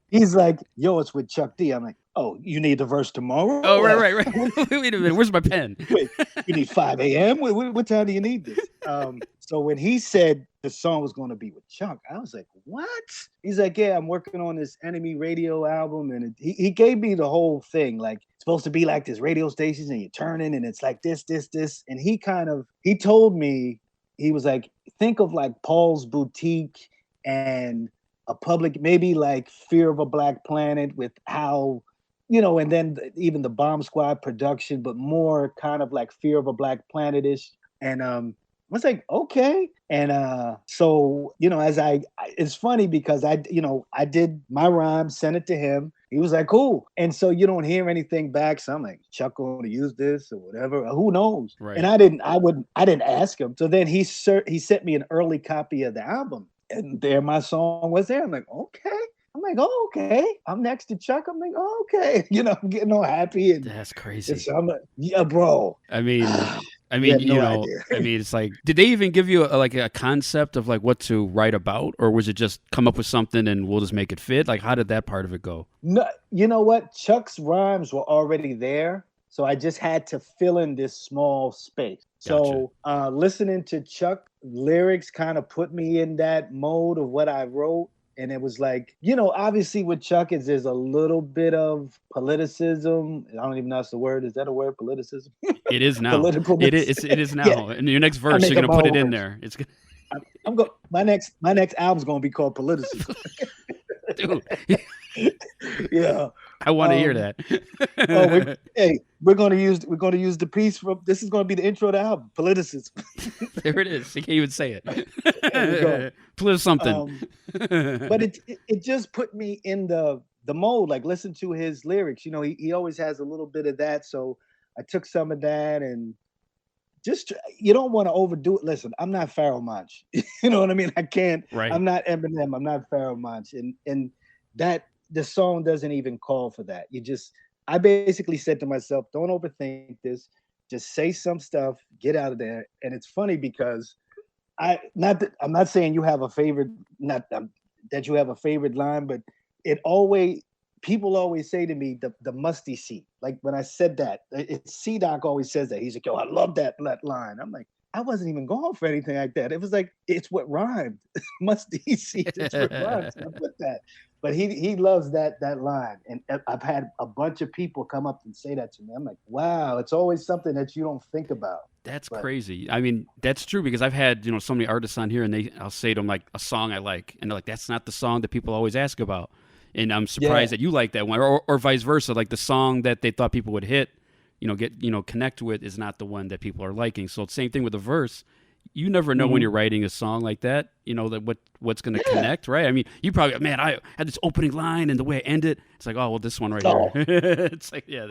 He's like, yo, it's with Chuck D. I'm like, oh, you need the verse tomorrow? Oh, right. Wait a minute, where's my pen? Wait, you need 5 a.m.? What time do you need this? So when he said the song was going to be with Chuck, I was like, what? He's like, yeah, I'm working on this Enemy Radio album. And he gave me the whole thing. Like, it's supposed to be like this radio stations and you're turning and it's like this. And he told me, he was like, think of like Paul's Boutique and a public, maybe like Fear of a Black Planet with how, and then even the Bomb Squad production, but more kind of like Fear of a Black Planet-ish. And I was like, okay. And so, it's funny because I did my rhyme, sent it to him. He was like, cool. And so you don't hear anything back. So I'm like, Chuck going to use this or whatever. Who knows? Right. And I didn't ask him. So then he sent me an early copy of the album. And there my song was there. I'm like, okay. Oh, okay. I'm next to Chuck. I'm like, oh, okay. I'm getting all happy. And that's crazy. So I'm like, yeah, bro. I mean, idea. It's like, did they even give you a concept of like what to write about, or was it just come up with something and we'll just make it fit? Like, how did that part of it go? No, you know what? Chuck's rhymes were already there, so I just had to fill in this small space. Gotcha. So, listening to Chuck lyrics kind of put me in that mode of what I wrote. And it was like, obviously with Chuck there's a little bit of politicism. I don't even know if that's the word. Is that a word, politicism? It is now. Political. It is now. Yeah. In your next verse, you're going to put it in there. It's good. My next album's going to be called Politicism. Dude. Yeah. I want to hear that. We're going to use the piece from, this is going to be the intro to the album, Politicism. There it is. You can't even say it. There we go. Political something. But it just put me in the mode, like listen to his lyrics. He always has a little bit of that. So I took some of that and just, you don't want to overdo it. Listen, I'm not Pharoah Monch. You know what I mean? I can't, right. I'm not Eminem. I'm not Pharoah Monch. And that, the song doesn't even call for that. I basically said to myself, don't overthink this. Just say some stuff, get out of there. And it's funny because I'm not saying you have a favorite, that you have a favorite line, but people always say to me, the musty seat. Like when I said that, C-Doc always says that. He's like, yo, I love that line. I'm like, I wasn't even going for anything like that. It was like, it's what rhymed. Musty seat, it's what rhymed. So I put that. But he loves that line. And I've had a bunch of people come up and say that to me. I'm like, wow, it's always something that you don't think about. That's crazy. I mean, that's true because I've had, so many artists on here and I'll say to them like a song I like. And they're like, that's not the song that people always ask about. And I'm surprised that you like that one or vice versa. Like the song that they thought people would hit, connect with is not the one that people are liking. So it's the same thing with the verse. You never know when you're writing a song like that, that what's going to connect, right? I mean, you probably, man, I had this opening line and the way I end it, it's like, oh, well, this one right here. It's like, yeah.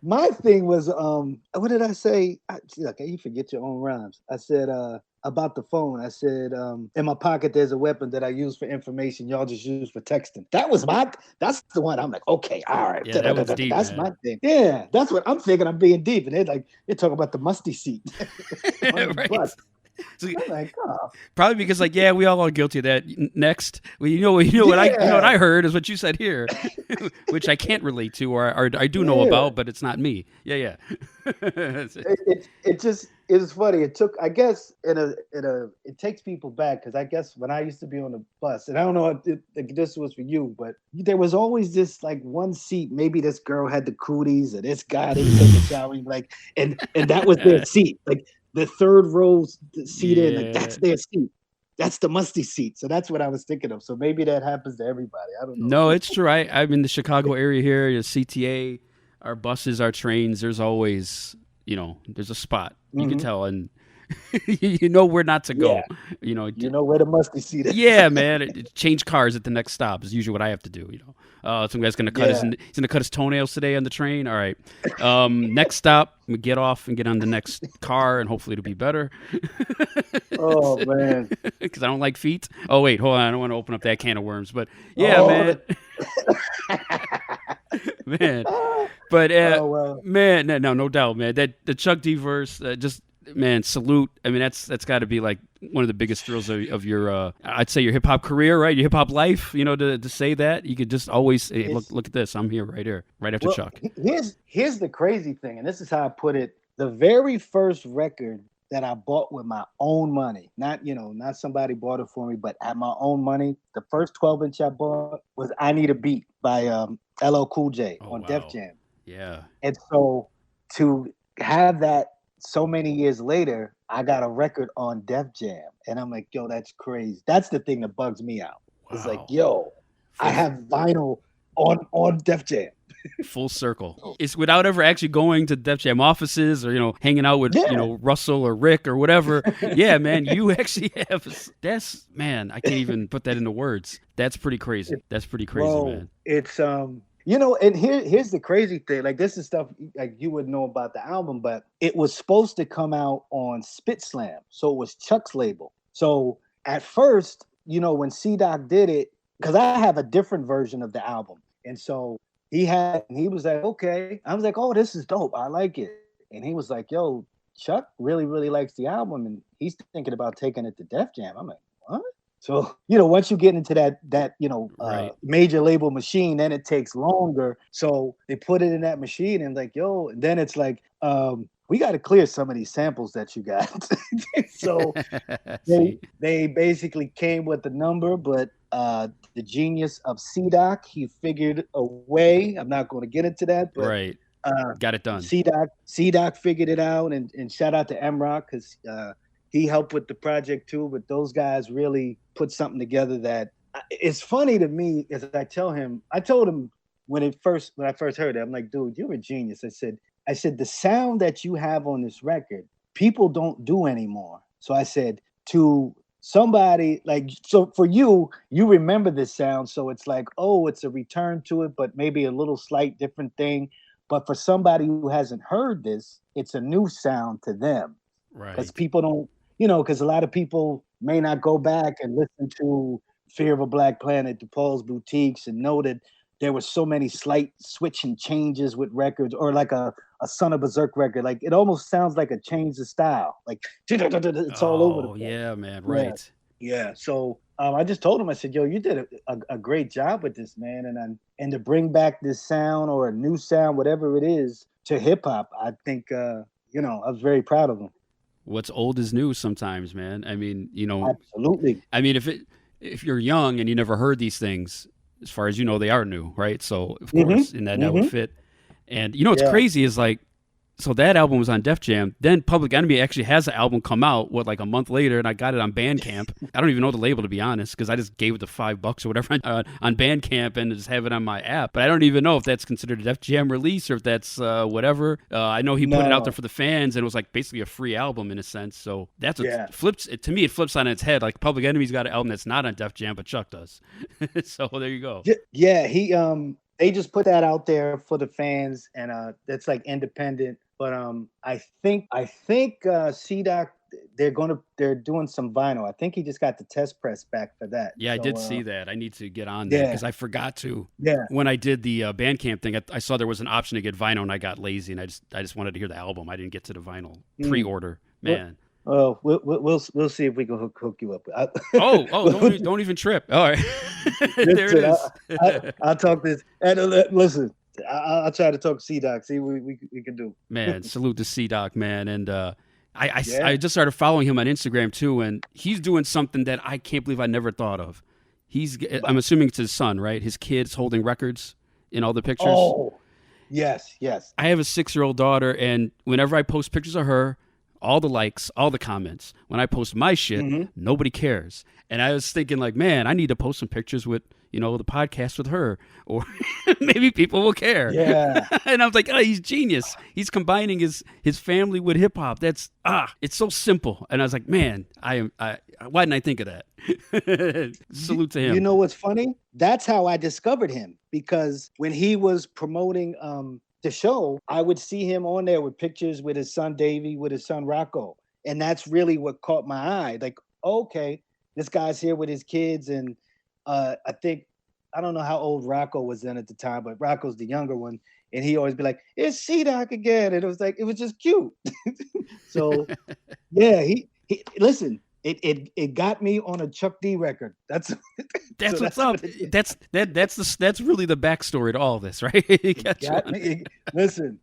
My thing was, what did I say? Look, you forget your own rhymes. I said, about the phone. I said, in my pocket, there's a weapon that I use for information. Y'all just use for texting. That's the one. I'm like, okay, all right. Yeah, that was deep, that's man. my thing. Yeah, that's what I'm thinking. I'm being deep. And they're talking about the musty seat. Right. So, I'm like, oh. Probably because, like, yeah, we all are guilty of that. Next, well, what I heard is what you said here, which I can't relate to, or I do know about, but it's not me. Yeah. It was funny. It took, I guess, it takes people back, because I guess when I used to be on the bus, and I don't know if this was for you, but there was always this like one seat. Maybe this girl had the cooties, or this guy didn't take a shower, and that was their seat, like. The third row seat in, like that's their seat. That's the musty seat. So that's what I was thinking of. So maybe that happens to everybody. I don't know. No, it's true. I'm in the Chicago area here. The CTA, our buses, our trains. There's always, there's a spot. You can tell, and you know where not to go. Yeah. You know where the musty seat is. Yeah, man. Change cars at the next stop is usually what I have to do. Some guy's gonna cut he's gonna cut his toenails today on the train. All right. Next stop, we get off and get on the next car, and hopefully it'll be better. Oh man. Because I don't like feet. Oh wait, hold on. I don't want to open up that can of worms, but yeah, man. Man. But man, no doubt, man. That the Chuck D verse, just. Man, salute. I mean, that's got to be like one of the biggest thrills of your, I'd say your hip hop career, right? Your hip hop life, to say that. You could just always, hey, look at this. I'm here, right after Chuck. Here's the crazy thing, and this is how I put it. The very first record that I bought with my own money, not somebody bought it for me, but at my own money, the first 12-inch I bought was I Need a Beat by LL Cool J on wow. Def Jam. Yeah. And so to have that, so many years later, I got a record on Def Jam, and I'm like, yo, that's crazy. That's the thing that bugs me out. Wow. It's like, yo, I have vinyl on Def Jam. Full circle. It's without ever actually going to Def Jam offices or hanging out with Russell or Rick or whatever. Yeah, man, you actually have. That's, man, I can't even put that into words. That's pretty crazy. That's pretty crazy, man. It's and here's the crazy thing. Like, this is stuff like you would know about the album, but it was supposed to come out on Spit Slam. So it was Chuck's label. So at first, when C-Doc did it, because I have a different version of the album. And so he was like, okay. I was like, oh, this is dope. I like it. And he was like, yo, Chuck really, really likes the album, and he's thinking about taking it to Def Jam. I'm like, what? So, once you get into that right. Major label machine, then it takes longer. So they put it in that machine and like, yo, and then it's like, we got to clear some of these samples that you got. So they basically came with the number, but the genius of C-Doc, he figured a way. I'm not going to get into that, but right. Got it done. C-Doc figured it out, and shout out to M-Rock, because he helped with the project too, but those guys really put something together that it's funny to me. As I told him when I first heard it, I'm like, dude, you're a genius. I said, the sound that you have on this record, people don't do anymore. So I said to somebody like, so for you remember this sound. So it's like, oh, it's a return to it, but maybe a little slight different thing. But for somebody who hasn't heard this, it's a new sound to them. Right. Because people don't, because a lot of people may not go back and listen to Fear of a Black Planet, DePaul's Boutiques, and know that there were so many slight switching changes with records, or like a Son of Berserk record. Like, it almost sounds like a change of style. Like, it's all over the place. Yeah, man. Right. Yeah. So I just told him, I said, yo, you did a great job with this, man. And to bring back this sound, or a new sound, whatever it is, to hip hop, I think, I was very proud of him. What's old is new sometimes, man. I mean, absolutely. I mean, if you're young and you never heard these things, as far as they are new, right? So of course, in that would fit. And what's crazy is like, so that album was on Def Jam. Then Public Enemy actually has an album come out, like a month later, and I got it on Bandcamp. I don't even know the label, to be honest, because I just gave it the $5 or whatever on Bandcamp and just have it on my app. But I don't even know if that's considered a Def Jam release or if that's whatever. I know he put it out there for the fans, and it was like basically a free album in a sense. So that's what flips it to me. It flips on its head. Like, Public Enemy's got an album that's not on Def Jam, but Chuck does. So there you go. Yeah, they just put that out there for the fans, and that's like independent. But I think C-Doc, they're doing some vinyl. I think he just got the test press back for that. Yeah, I did see that. I need to get on that because I forgot to. Yeah. When I did the Bandcamp thing, I saw there was an option to get vinyl, and I got lazy, and I just wanted to hear the album. I didn't get to the vinyl pre-order. Man. Oh, we'll see if we can hook you up. Don't even trip. All right, there it is. I'll talk this. And listen, I'll try to talk to C-Doc. See what we can do. Man, salute to C-Doc, man, and I just started following him on Instagram too, and he's doing something that I can't believe I never thought of. I'm assuming it's his son, right? His kid's holding records in all the pictures. Oh, yes. I have a 6-year-old daughter, and whenever I post pictures of her, all the likes, all the comments. When I post my shit, nobody cares. And I was thinking, like, man, I need to post some pictures with, the podcast with her, or maybe people will care. Yeah. And I was like, oh, he's genius. He's combining his family with hip hop. That's it's so simple. And I was like, man, why didn't I think of that? Salute to him. You know what's funny? That's how I discovered him, because when he was promoting the show, I would see him on there with pictures with his son Davey, with his son Rocco. And that's really what caught my eye. Like, okay, this guy's here with his kids. And I don't know how old Rocco was then at the time, but Rocco's the younger one. And he always be like, it's C-Doc again. And it was just cute. So yeah, he listen, it got me on a Chuck D record. That's what's up. That's really the backstory to all this, right? Listen,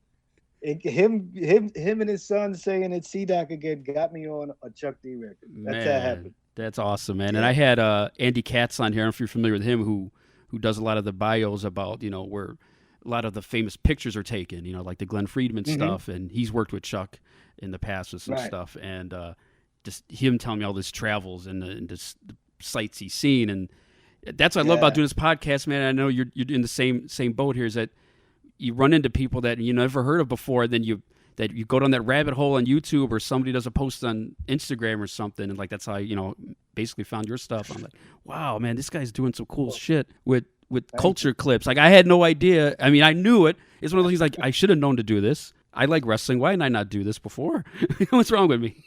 him and his son saying it's C-Doc again got me on a Chuck D record. That's how it happened. That's awesome, man. Yeah. And I had Andy Katz on here. I don't know if you're familiar with him, who does a lot of the bios about, where a lot of the famous pictures are taken, like the Glenn Friedman stuff. And he's worked with Chuck in the past with some stuff. And just him telling me all his travels and the sites he's seen. And that's what I love about doing this podcast, man. I know you're in the same boat here, is that you run into people that you never heard of before, then you go down that rabbit hole on YouTube, or somebody does a post on Instagram or something, and like that's how I, basically found your stuff. I'm like, wow, man, this guy's doing some cool shit with culture clips. Like, I had no idea. I mean, I knew it. It's one of those things like, I should have known to do this. I like wrestling. Why didn't I not do this before? What's wrong with me?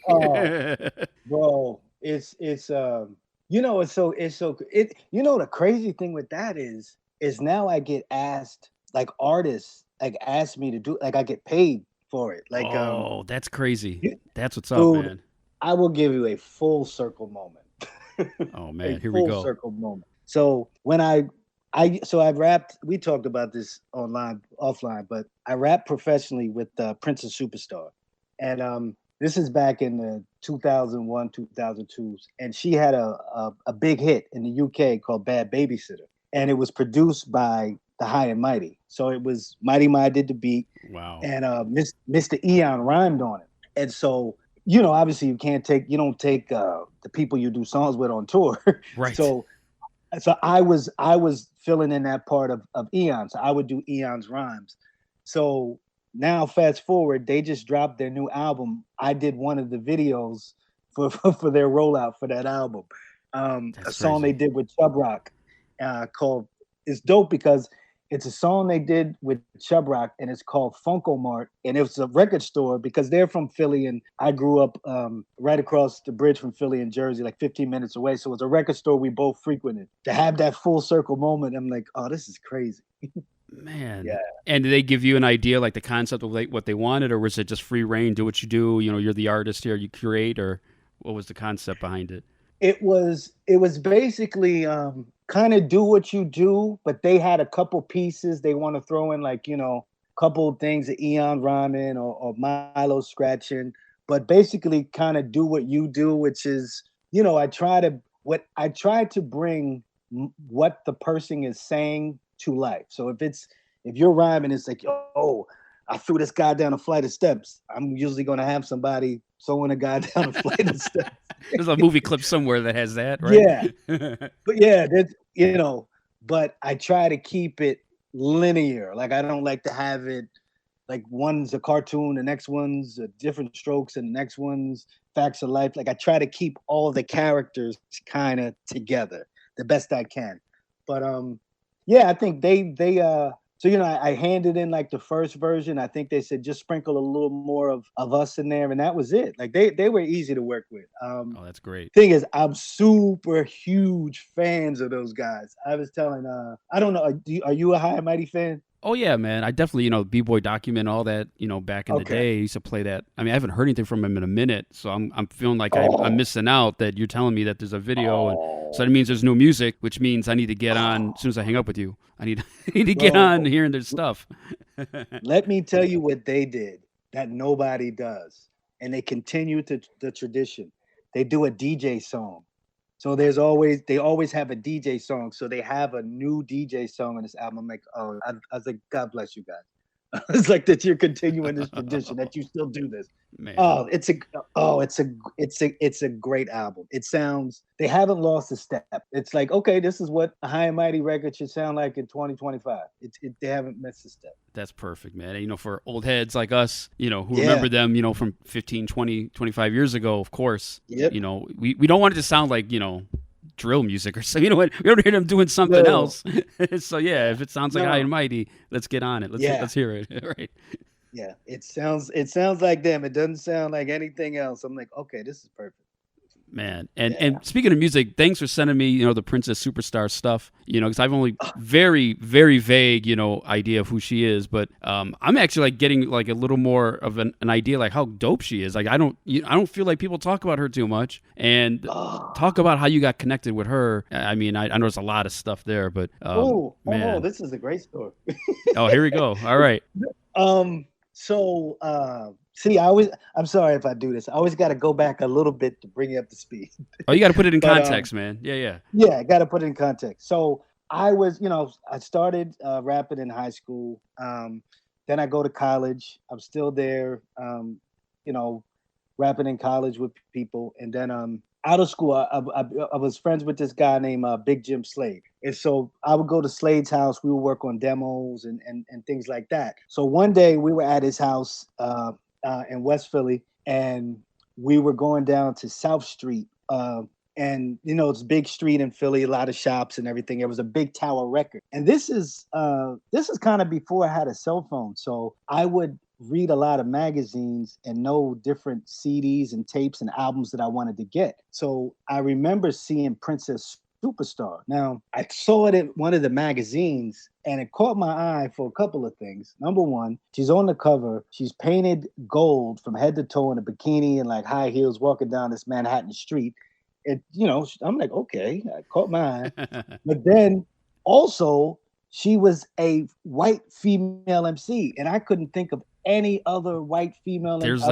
Bro, the crazy thing with that is now I get asked, like, artists like ask me to do, like, I get paid for it. Like, that's crazy. That's what's up, dude, man. I will give you a full circle moment. Oh man, here we go. Full circle moment. So when I rapped, we talked about this offline, but I rapped professionally with Princess Superstar. And this is back in the 2001, 2002s. And she had a big hit in the UK called Bad Babysitter. And it was produced by the High and Mighty. So it was Mighty Mai did the beat. Wow. And Mr. Eon rhymed on it. And so, obviously you don't take the people you do songs with on tour. Right. So I was filling in that part of Eon. So I would do Eon's rhymes. So now fast forward, they just dropped their new album. I did one of the videos for their rollout for that album. A song they did with Chub Rock called, it's dope because it's a song they did with Chub Rock, and it's called Funko Mart. And it was a record store because they're from Philly, and I grew up right across the bridge from Philly and Jersey, like 15 minutes away. So it was a record store we both frequented. To have that full circle moment, I'm like, oh, this is crazy. Man. Yeah. And did they give you an idea, like the concept of like what they wanted, or was it just free reign, do what you do, you're the artist here, you curate, or what was the concept behind it? It was basically kind of do what you do, but they had a couple pieces they want to throw in, like, couple things that Eon rhyming or Milo scratching, but basically kind of do what you do, which is, I try to bring what the person is saying to life. So if you're rhyming, it's like, oh, I threw this guy down a flight of steps. I'm usually going to have somebody throwing a guy down a flight of steps. There's a movie clip somewhere that has that, right? Yeah. But yeah, but I try to keep it linear. Like, I don't like to have it like one's a cartoon, the next one's a different strokes, and the next one's facts of life. Like, I try to keep all the characters kind of together the best I can. But yeah, I think they So, you know, I handed in like the first version. I think they said just sprinkle a little more of us in there, and that was it. Like they were easy to work with. Oh, that's great. Thing is, I'm super huge fans of those guys. I was telling, I don't know, are you a High and Mighty fan? Oh yeah, man. I definitely, B-Boy Document, all that, back in the day, I used to play that. I mean, I haven't heard anything from him in a minute, so I'm feeling like I'm missing out that you're telling me that there's a video, and so that means there's no music, which means I need to get on as soon as I hang up with you. I need to get on hearing their stuff. Let me tell you what they did that nobody does, and they continue to the tradition. They do a DJ song. So they always have a DJ song. So they have a new DJ song on this album. I'm like, I was like, God bless you guys. It's like that you're continuing this tradition, that you still do this. Man. It's a great album. It sounds, they haven't lost a step. It's like, okay, this is what a High and Mighty record should sound like in 2025. They haven't missed a step. That's perfect, man. For old heads like us, who remember them, from 15, 20, 25 years ago, of course. Yep. We don't want it to sound like, drill music or so. You know what? We don't hear them doing something else. So yeah, if it sounds like High and Mighty, let's get on it. Let's hear it. Right. Yeah, it sounds like them. It doesn't sound like anything else. I'm like, okay, this is perfect. Man, and speaking of music, thanks for sending me, the Princess Superstar stuff, because I've only very, very vague, idea of who she is, but I'm actually like getting like a little more of an idea like how dope she is. Like I don't feel like people talk about her too much, and talk about how you got connected with her. I mean, I know there's a lot of stuff there, but man, this is a great story. Oh, here we go. All right. So, I'm sorry if I do this. I always got to go back a little bit to bring you up to speed. Oh, you got to put it in context, man. Yeah. Yeah, I got to put it in context. So I was, I started rapping in high school. Then I go to college. I'm still there, rapping in college with people. And then out of school, I was friends with this guy named Big Jim Slade. And so I would go to Slade's house. We would work on demos and things like that. So one day we were at his house in West Philly, and we were going down to South Street. And, it's a big street in Philly, a lot of shops and everything. It was a big Tower record. And this is kind of before I had a cell phone. So I would read a lot of magazines and know different CDs and tapes and albums that I wanted to get. So I remember seeing Princess Superstar. Now, I saw it in one of the magazines, and it caught my eye for a couple of things. Number one, she's on the cover. She's painted gold from head to toe in a bikini and like high heels walking down this Manhattan street. I'm like, okay, I caught my eye. But then also, she was a white female MC, and I couldn't think of any other white female. There's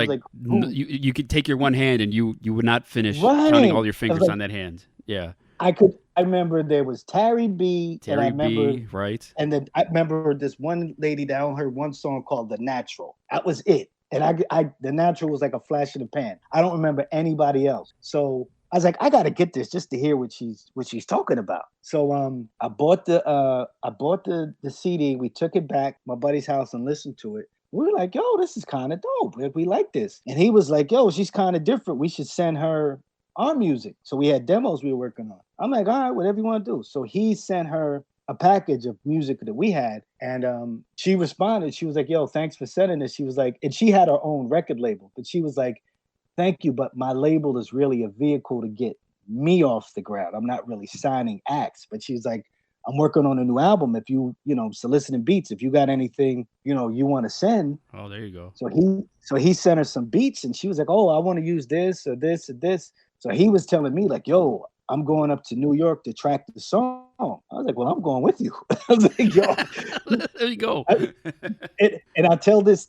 you could take your one hand and you would not finish counting all your fingers on that hand. Yeah. I remember there was Terry B. Right. And then I remember this one lady that I heard one song called The Natural. That was it. And The Natural was like a flash in the pan. I don't remember anybody else. So I was like, I got to get this just to hear what she's talking about. So I bought the CD. We took it back to my buddy's house and listened to it. We were like, yo, this is kind of dope. We like this. And he was like, yo, she's kind of different. We should send her our music. So we had demos we were working on. I'm like, all right, whatever you want to do. So he sent her a package of music that we had. And she responded. She was like, yo, thanks for sending this. She was like, and she had her own record label, but she was like, thank you, but my label is really a vehicle to get me off the ground. I'm not really signing acts. But she's like, I'm working on a new album. If you soliciting beats, if you got anything, you want to send. Oh, there you go. So he sent her some beats, and she was like, oh, I want to use this or this or this. So he was telling me like, yo, I'm going up to New York to track the song. I was like, well, I'm going with you. I was like, yo. There you go. And I tell this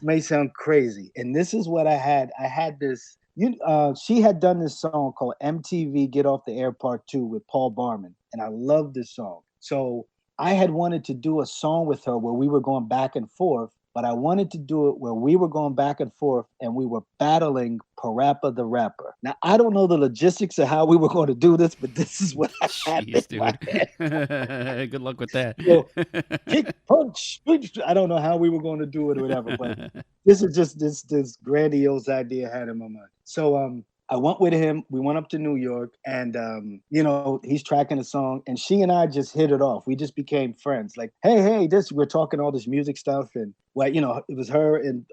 may sound crazy. And this is what I had. I had this, she had done this song called MTV Get Off the Air Part 2 with Paul Barman. And I love this song. So I had wanted to do a song with her where we were going back and forth, but I wanted to do it where we were going back and forth and we were battling Parappa the Rapper. Now, I don't know the logistics of how we were going to do this, but this is what I had in my head. Good luck with that. Kick, punch. I don't know how we were going to do it or whatever, but this is just this grandiose idea I had in my mind. So I went with him. We went up to New York, and he's tracking a song, and she and I just hit it off. We just became friends. Like, hey, we're talking all this music stuff, and it was her and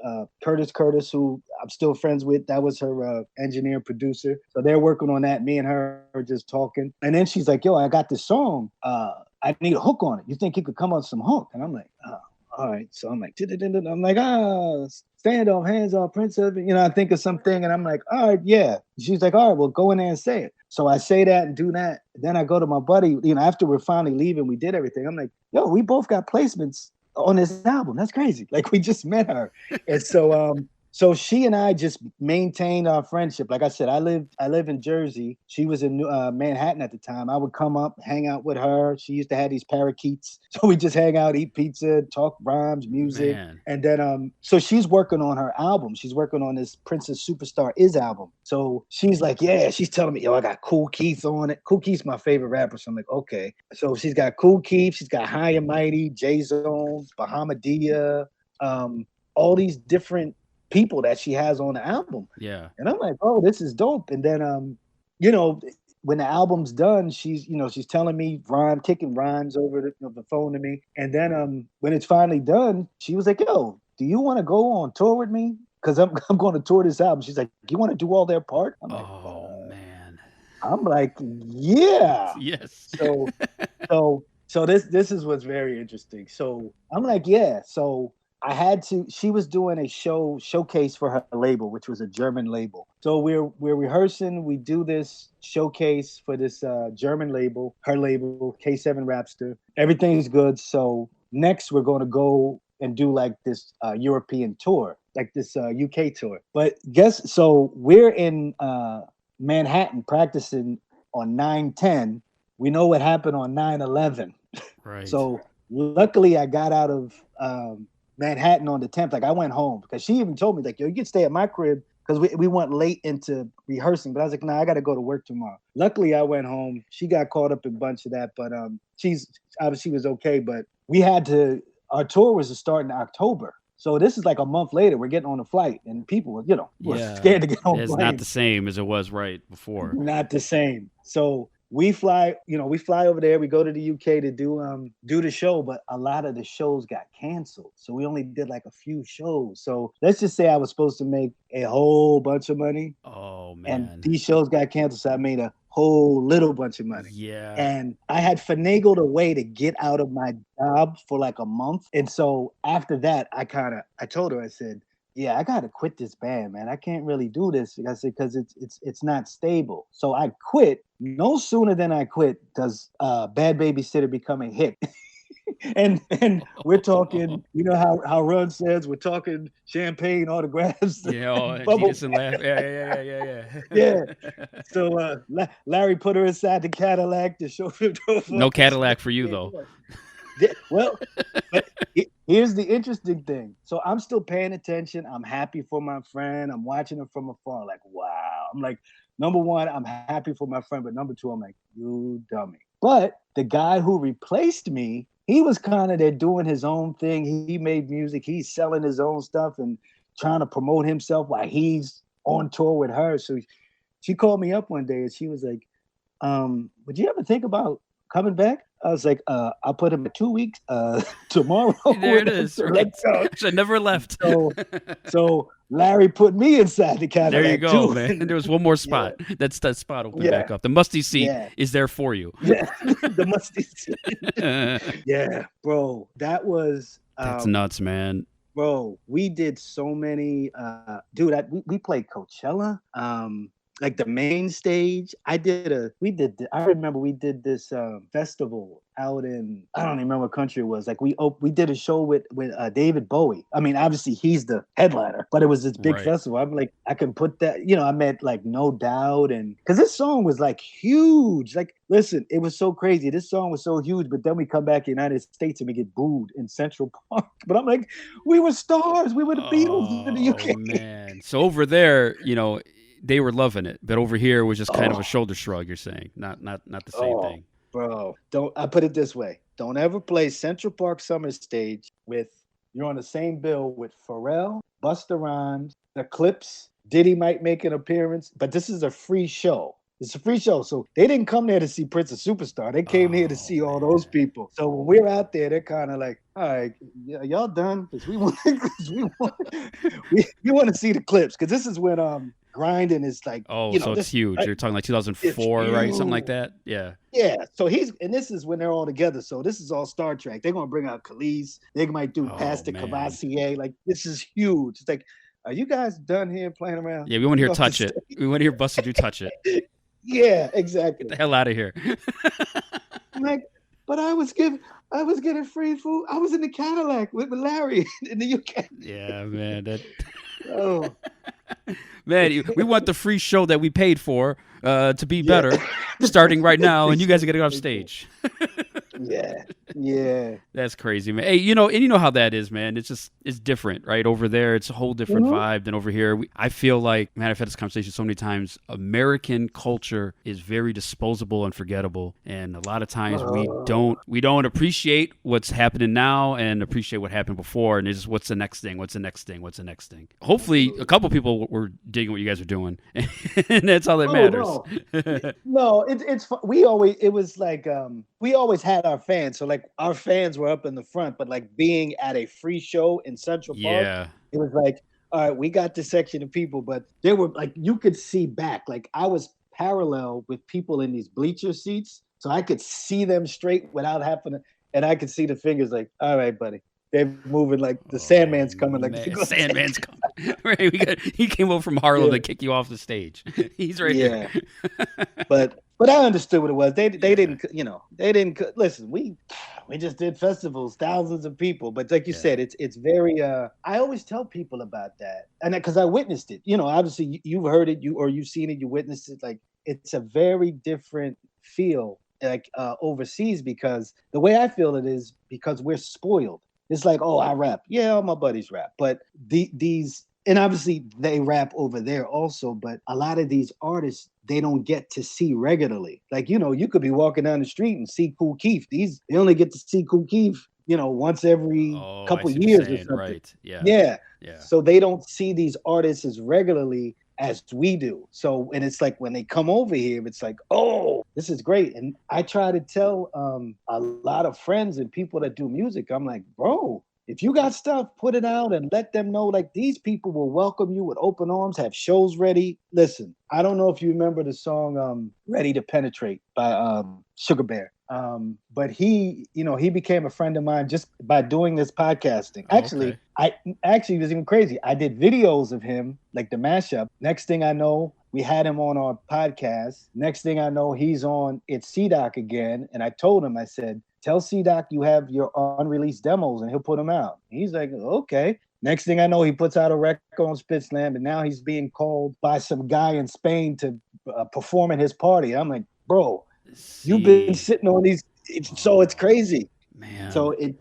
Curtis, who I'm still friends with. That was her engineer, producer. So they're working on that. Me and her are just talking, and then she's like, "Yo, I got this song. I need a hook on it. You think you could come on some hook?" And I'm like, "Oh, all right." So I'm like, I'm like, stand up, hands off, Prince of it. I think of something, and I'm like, all right, yeah. She's like, all right, well, go in there and say it. So I say that and do that. Then I go to my buddy, after we're finally leaving, we did everything. I'm like, yo, we both got placements on this album. That's crazy. Like, we just met her. And so she and I just maintained our friendship. Like I said, I live in Jersey. She was in Manhattan at the time. I would come up, hang out with her. She used to have these parakeets. So we just hang out, eat pizza, talk rhymes, music. Man. And then, so she's working on her album. She's working on this Princess Superstar Is album. So she's like, yeah, she's telling me, yo, I got Kool Keith on it. Kool Keith's my favorite rapper. So I'm like, okay. So she's got Kool Keith. She's got High and Mighty, J-Zone, Bahamadia, all these different people that she has on the album. Yeah. And I'm like, oh, this is dope. And then when the album's done, she's telling me kicking rhymes over the phone to me. And then when it's finally done, she was like, yo, do you want to go on tour with me? Because I'm going to tour this album. She's like, you want to do all their part? I'm like, man. I'm like, yeah. Yes. So this is what's very interesting. So I'm like, yeah. So she was doing a showcase for her label, which was a German label. So we're rehearsing. We do this showcase for this German label, her label, K7 Rapster. Everything's good. So next we're going to go and do like this European tour, like this UK tour. But so we're in Manhattan practicing on 9/10. We know what happened on 9/11. Right. So luckily I got out of Manhattan on the 10th. Like, I went home because she even told me, like, yo, you can stay at my crib because we went late into rehearsing. But I was like, nah, I got to go to work tomorrow. Luckily, I went home. She got caught up in a bunch of that, but she was okay. But our tour was to start in October. So this is like a month later. We're getting on a flight, and people were, scared to get on. It's not the same as it was right before. Not the same. So we fly over there. We go to the UK to do the show, but a lot of the shows got canceled. So we only did like a few shows. So let's just say I was supposed to make a whole bunch of money. Oh man. And these shows got canceled, so I made a whole little bunch of money. Yeah. And I had finagled a way to get out of my job for like a month. And so after that, I told her, I said, yeah, I got to quit this band, man. I can't really do this. I said, because it's not stable. So I quit. No sooner than I quit does Bad Babysitter become a hit. and we're talking, how Run says, we're talking champagne autographs. Yeah, Jesus and laugh. Yeah. Yeah. So Larry put her inside the Cadillac. The chauffeur drove No Cadillac for you, though. Well, but here's the interesting thing. So I'm still paying attention. I'm happy for my friend. I'm watching her from afar. Like, wow. I'm like, number one, I'm happy for my friend. But number two, I'm like, you dummy. But the guy who replaced me, he was kind of there doing his own thing. He made music. He's selling his own stuff and trying to promote himself while he's on tour with her. So she called me up one day and she was like, would you ever think about coming back? I was like, I'll put him in 2 weeks. Tomorrow. There it is. Right. I never left. So Larry put me inside the Cadillac. There you go, too. man. There was one more spot. Yeah. That's that spot open back up. The musty seat is there for you. Yeah, the musty seat. Yeah, bro. That was. That's nuts, man. Bro, we did so many. Dude, we played Coachella. Like the main stage, I remember we did this festival out in, I don't even remember what country it was. Like we did a show with David Bowie. I mean, obviously he's the headliner, but it was this big festival. I'm like, I can put that, I met like No Doubt, and because this song was like huge. Like, listen, it was so crazy. This song was so huge, but then we come back to the United States and we get booed in Central Park. But I'm like, we were stars. We were the Beatles in the UK. Oh man. So over there, they were loving it, but over here was just kind of a shoulder shrug. You're saying not the same thing, bro. I put it this way: don't ever play Central Park Summer Stage you're on the same bill with Pharrell, Busta Rhymes, The Clips, Diddy might make an appearance, but this is a free show. It's a free show. So they didn't come there to see Prince a Superstar. They came here to see all those people. So when we're out there, they're kind of like, all right, y'all done? Because we want to see the clips. Because this is when grinding is like, so it's huge. You're talking like 2004, right? Something like that. Yeah. Yeah. So this is when they're all together. So this is all Star Trek. They're gonna bring out Khalees. They might do Pastor Cavassier. Like, this is huge. It's like, are you guys done here playing around? Yeah, we want to hear Touch It. We want to hear Busted You Touch It. Yeah, exactly. Get the hell out of here. I'm like, but I was getting free food. I was in the Cadillac with Larry in the UK. Yeah, man. Oh. Man, we want the free show that we paid for to be better, starting right now, and you guys are getting off stage. Yeah. That's crazy, man. Hey, you know how that is, man. It's different, right? Over there, it's a whole different vibe than over here. I feel like, man, I've had this conversation so many times. American culture is very disposable and forgettable, and a lot of times we don't appreciate what's happening now and appreciate what happened before, and it's just, what's the next thing? What's the next thing? What's the next thing? Hopefully, a couple people were digging what you guys are doing, and that's all that matters. No, it's we always had our fans, so like our fans were up in the front, but like being at a free show in Central Park, it was like, all right, we got this section of people, but they were like, you could see back, like I was parallel with people in these bleacher seats, so I could see them straight without having to, and I could see the fingers like, all right, buddy. They're moving like the Sandman's coming. Like the Sandman's coming. Right, he came over from Harlem to kick you off the stage. He's right there. But I understood what it was. They didn't, they didn't listen. We just did festivals, thousands of people. But like you said, it's very. I always tell people about that, and because I witnessed it. Obviously you've heard it, you've seen it, you witnessed it. Like, it's a very different feel, like overseas, because the way I feel it is because we're spoiled. It's like, oh, I rap. Yeah, all my buddies rap. But these, and obviously they rap over there also, but a lot of these artists, they don't get to see regularly. Like, you could be walking down the street and see Kool Keith. They only get to see Kool Keith, once every couple years or something. Right. Yeah. So they don't see these artists as regularly as we do. So, and it's like when they come over here, it's like, oh, this is great. And I try to tell a lot of friends and people that do music, I'm like, bro, if you got stuff, put it out and let them know, like, these people will welcome you with open arms, have shows ready. Listen, I don't know if you remember the song Ready to Penetrate by Sugar Bear. But he became a friend of mine just by doing this podcasting. Actually, it was even crazy. I did videos of him, like the mashup. Next thing I know, we had him on our podcast. Next thing I know, he's on It's C-Doc again. And I told him, I said, tell C-Doc you have your unreleased demos and he'll put them out. He's like, okay. Next thing I know, he puts out a record on Spitslam, and now he's being called by some guy in Spain to perform at his party. I'm like, bro, you've been sitting on these, so it's crazy, man. So it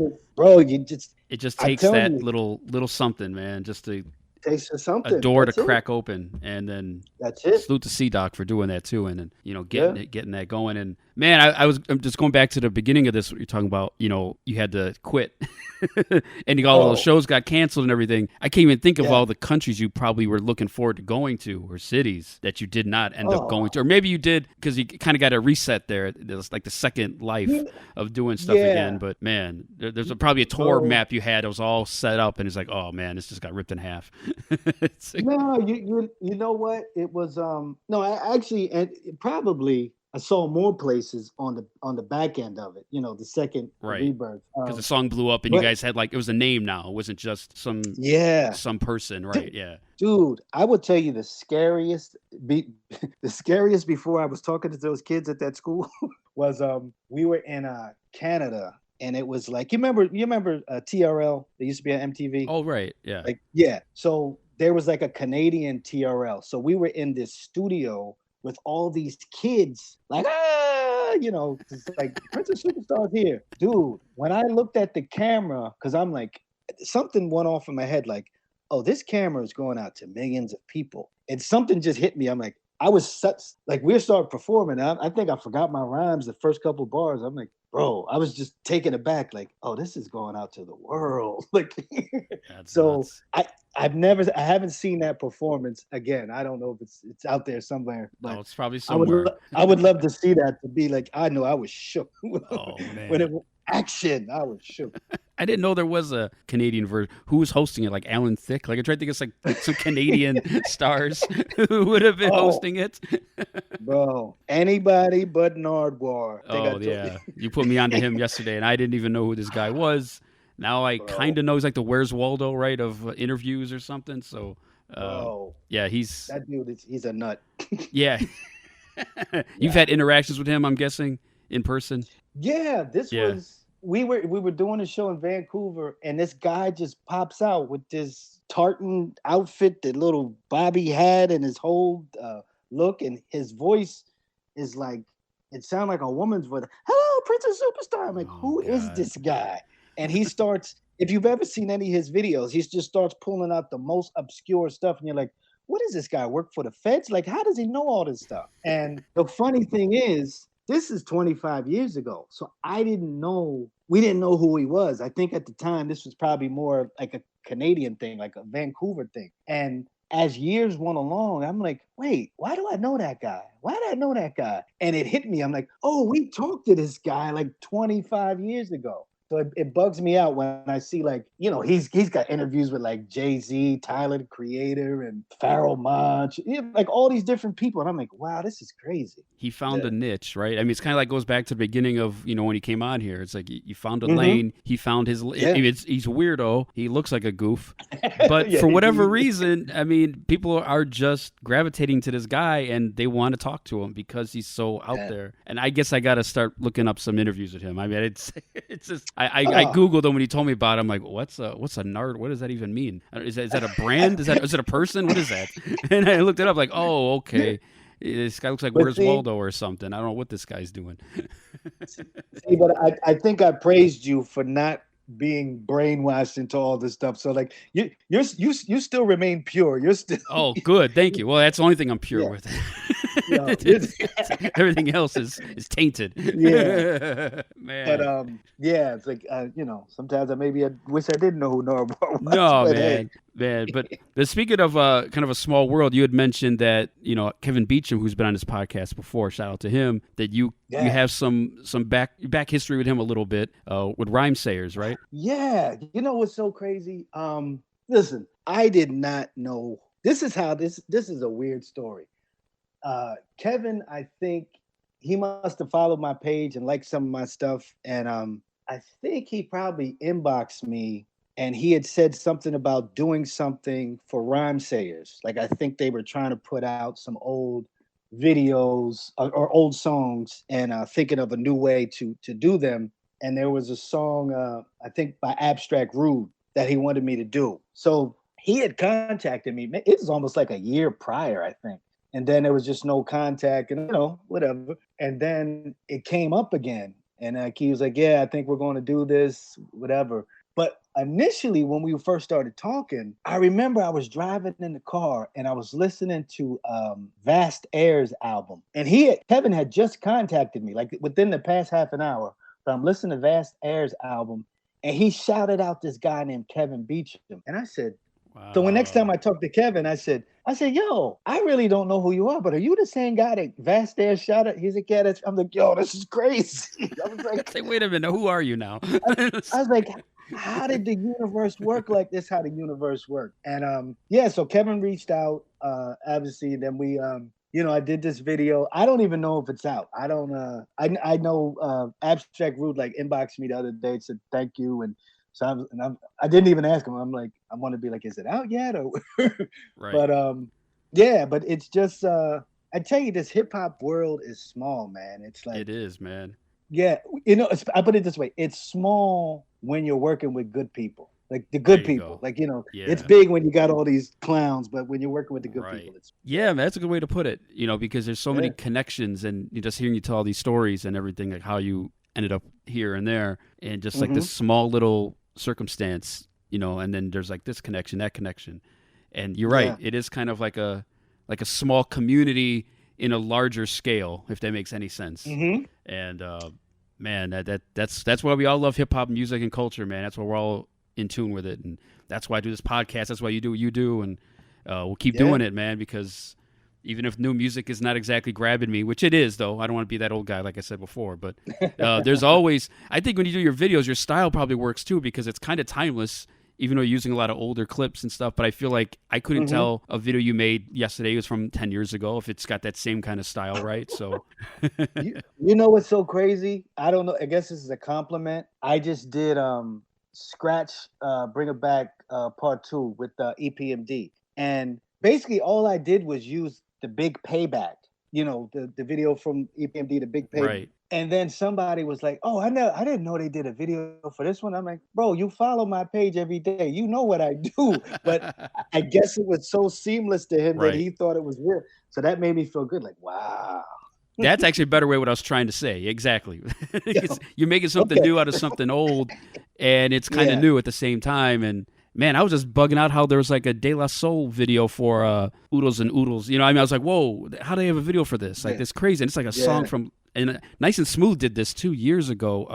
just takes that little something, man, just to takes something, a door to crack open, and then that's it. Salute to C-Doc for doing that too, and then getting that going. And man, I'm just going back to the beginning of this. What you're talking about, you had to quit, and all those shows got canceled and everything. I can't even think of all the countries you probably were looking forward to going to, or cities that you did not end up going to, or maybe you did because you kind of got a reset there. It's like the second life of doing stuff again. But man, there's probably a tour map you had that was all set up, and it's like, oh man, this just got ripped in half. No, you know what? It was no, I actually, and probably I saw more places on the back end of it. The second rebirth, because the song blew up, and you guys had, like, it was a name now. It wasn't just some person, right? Yeah, dude. I would tell you the scariest before I was talking to those kids at that school was we were in Canada. And it was like, you remember TRL? They used to be on MTV. Oh, right. Yeah. So there was like a Canadian TRL. So we were in this studio with all these kids, like, it's like, Princess Superstar's here. Dude, when I looked at the camera, because I'm like, something went off in my head, like, oh, this camera is going out to millions of people. And something just hit me. I'm like, I was we started performing. I think I forgot my rhymes the first couple bars. I'm like, bro, I was just taken aback, like, oh, this is going out to the world. Like, so nuts. I haven't seen that performance again. I don't know if it's out there somewhere, but it's probably somewhere. I would love to see that, to be like, I know I was shook. Oh man. When it was action, I was shook. I didn't know there was a Canadian version. Who was hosting it? Like Alan Thicke? Like I tried to think it's like some Canadian stars who would have been hosting it. Bro, anybody but Nardwuar. Oh yeah, you put me onto him yesterday, and I didn't even know who this guy was. Now I kind of know he's like the Where's Waldo, right, of interviews or something. So, yeah, that dude. He's a nut. Yeah, you've had interactions with him, I'm guessing, in person. Yeah, was we were doing a show in Vancouver, and this guy just pops out with this tartan outfit that little Bobby had, and his whole look, and his voice is like, it sounded like a woman's voice. Hello, Princess Superstar. I'm like, who is this guy? And he starts, if you've ever seen any of his videos, he just starts pulling out the most obscure stuff. And you're like, what does this guy work for the feds? Like, how does he know all this stuff? And the funny thing is, this is 25 years ago. So we didn't know who he was. I think at the time, this was probably more like a Canadian thing, like a Vancouver thing. And as years went along, I'm like, wait, why do I know that guy? Why did I know that guy? And it hit me. I'm like, oh, we talked to this guy like 25 years ago. So it bugs me out when I see, like, you know, he's got interviews with like Jay-Z, Tyler the Creator, and Pharoah Monch, like all these different people. And I'm like, wow, this is crazy. He found a niche, right? I mean, it's kind of like goes back to the beginning of, you know, when he came on here. It's like you found a lane. He found his I mean, he's a weirdo. He looks like a goof. But for whatever reason, I mean, people are just gravitating to this guy and they want to talk to him because he's so out there. And I guess I got to start looking up some interviews with him. I mean, it's just... I Googled him when he told me about it. I'm like, what's a nard? What does that even mean? Is that a brand? Is it a person? What is that? And I looked it up like, oh, okay. This guy looks like Where's Waldo or something. I don't know what this guy's doing. See, but I think I praised you for not being brainwashed into all this stuff. So like you still remain pure. You're still good. Thank you. Well, that's the only thing I'm pure with. Everything else is tainted. Yeah. Man. But it's like you know, sometimes I wish I didn't know who Nardwuar was. No, man. Man, but speaking of kind of a small world, you had mentioned that, you know, Kevin Beecham, who's been on this podcast before, shout out to him, that you have some back history with him a little bit with Rhyme Sayers, right? Yeah. You know what's so crazy? Listen, I did not know. This is a weird story. Kevin, I think he must have followed my page and liked some of my stuff. And I think he probably inboxed me, and he had said something about doing something for Rhyme Sayers. Like, I think they were trying to put out some old videos or old songs and thinking of a new way to do them. And there was a song, I think by Abstract Rude, that he wanted me to do. So he had contacted me. It was almost like a year prior, I think. And then there was just no contact and, you know, whatever. And then it came up again. And he was like, yeah, I think we're going to do this, whatever. But initially, when we first started talking, I remember I was driving in the car and I was listening to Vast Air's album. And Kevin had just contacted me, like within the past half an hour. So I'm listening to Vast Air's album, and he shouted out this guy named Kevin Beecham. And I said, wow. So when next time I talked to Kevin, I said, yo, I really don't know who you are, but are you the same guy that Vast Air shouted out? He's like, yeah, I'm like, yo, this is crazy. I was like, say, wait a minute, who are you now? I was like, how did the universe work like this? How the universe work? And so Kevin reached out, obviously. Then we, I did this video. I don't even know if it's out. I don't. I know Abstract Rude like inboxed me the other day and said thank you, and so I didn't even ask him. I'm like, I want to be like, is it out yet? Or right. But but it's just I tell you, this hip hop world is small, man. It's like it is, man. Yeah, I put it this way: it's small when you're working with good people, like the good people. Go. Like, it's big when you got all these clowns, but when you're working with the good people, it's man, that's a good way to put it. Because there's so many connections, and you just hearing you tell all these stories and everything, like how you ended up here and there, and just like this small little circumstance, and then there's like this connection, that connection, and you're right. It is kind of like a small community in a larger scale, if that makes any sense. And man, that's why we all love hip hop music and culture, man. That's why we're all in tune with it. And that's why I do this podcast. That's why you do what you do. And we'll keep doing it, man, because even if new music is not exactly grabbing me, which it is, though. I don't want to be that old guy, like I said before. But there's always, I think when you do your videos, your style probably works too, because it's kind of timeless, even though you're using a lot of older clips and stuff. But I feel like I couldn't tell a video you made yesterday was from 10 years ago if it's got that same kind of style, right? So, you know what's so crazy? I don't know. I guess this is a compliment. I just did Scratch Bring It Back Part 2 with EPMD. And basically all I did was use the Big Payback, the video from EPMD, the Big Payback. Right. And then somebody was like, "Oh, I didn't know they did a video for this one." I'm like, "Bro, you follow my page every day. You know what I do." But I guess it was so seamless to him that he thought it was real. So that made me feel good. Like, wow. That's actually a better way what I was trying to say. Exactly. You're making something new out of something old, and it's kind of new at the same time. And man, I was just bugging out how there was like a De La Soul video for Oodles and Oodles. I was like, whoa, how do they have a video for this? Like, it's crazy. And it's like a song from, and Nice and Smooth did this 2 years ago.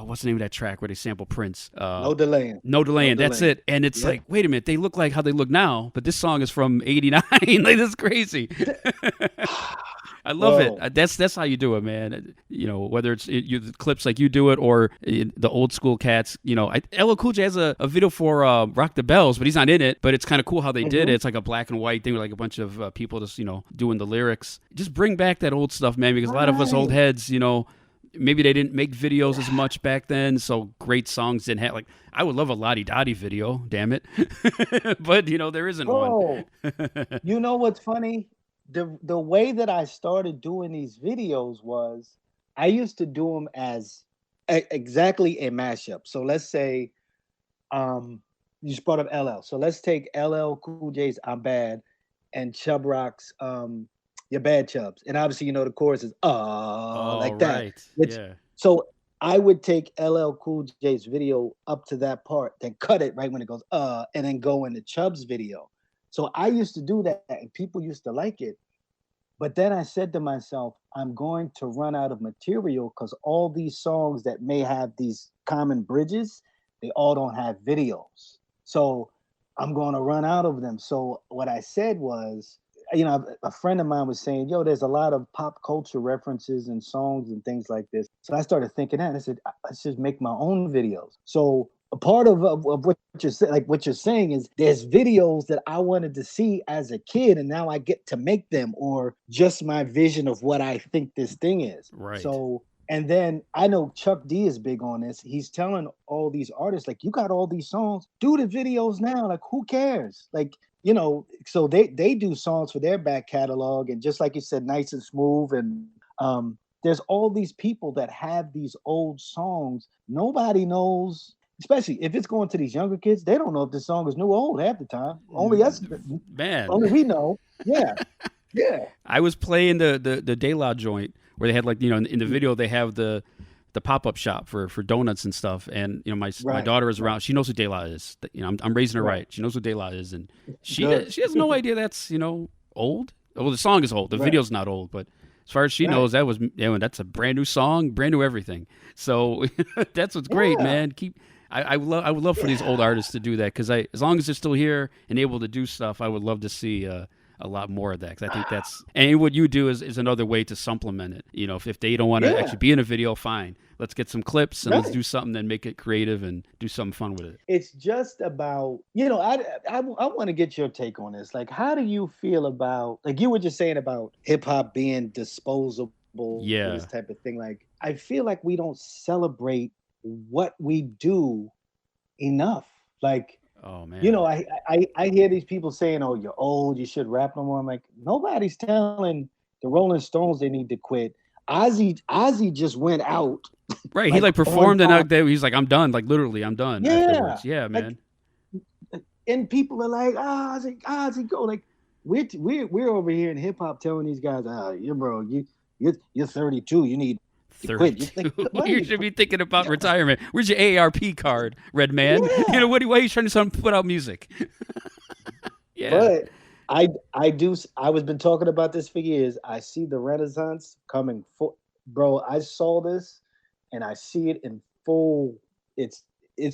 What's the name of that track where they sample Prince? No Delaying. No Delaying. That's it. And it's like, wait a minute, they look like how they look now, but this song is from '89. Like, that's crazy. I love it. That's how you do it, man. Whether it's the clips like you do it or the old school cats. LL Cool J has a video for Rock the Bells, but he's not in it. But it's kind of cool how they did it. It's like a black and white thing with like a bunch of people just doing the lyrics. Just bring back that old stuff, man, because a lot of us old heads, maybe they didn't make videos as much back then, so great songs didn't have, like, I would love a Lottie Dottie video, damn it. But there isn't one. You know what's funny? The way that I started doing these videos was I used to do them as exactly a mashup. So let's say you just brought up LL. So let's take LL Cool J's I'm Bad and Chub Rock's You're Bad Chubs. And obviously, the chorus is like that. Right. So I would take LL Cool J's video up to that part, then cut it right when it goes and then go into Chub's video. So I used to do that, and people used to like it. But then I said to myself, I'm going to run out of material because all these songs that may have these common bridges, they all don't have videos. So I'm going to run out of them. So what I said was, a friend of mine was saying, there's a lot of pop culture references and songs and things like this. So I started thinking that, and I said, let's just make my own videos. So a part of what you're saying is there's videos that I wanted to see as a kid, and now I get to make them, or just my vision of what I think this thing is. Right. So, and then I know Chuck D is big on this. He's telling all these artists, like, you got all these songs, do the videos now. Like, who cares? Like, so they do songs for their back catalog, and just like you said, Nice and Smooth, and there's all these people that have these old songs. Nobody knows. Especially if it's going to these younger kids, they don't know if this song is new or old half the time. Only us, man. Only we know. Yeah, yeah. I was playing the De La joint where they had, like, in the video they have the pop-up shop for donuts and stuff, and my daughter is around. She knows who De La is. I'm raising her right. She knows who De La is, and she has no idea that's old. Well, the song is old. The video's not old, but as far as she knows, that's a brand new song, brand new everything. So that's what's great, man. I would love for these old artists to do that, because as long as they're still here and able to do stuff, I would love to see a lot more of that, because I think that's, and what you do is another way to supplement it. If they don't want to actually be in a video, fine. Let's get some clips and let's do something, then make it creative and do something fun with it. It's just about, I want to get your take on this. Like, how do you feel about, like you were just saying about hip hop being disposable, this type of thing. Like, I feel like we don't celebrate what we do enough. Like, oh man, I hear these people saying, "Oh, you're old, you should rap no more." I'm like, nobody's telling the Rolling Stones they need to quit. Ozzy just went out. Right, he performed and out there. He's like, I'm done. Like, literally, I'm done. Afterwards. Yeah, man. And people are like, Ozzy, go. Like, we're over here in hip hop telling these guys, you're 32. You need 32. You should be thinking about retirement. Where's your AARP card, Red Man? Yeah. Why are you trying to put out music? Yeah. But I was been talking about this for years. I see the Renaissance coming bro. I saw this and I see it in full. It's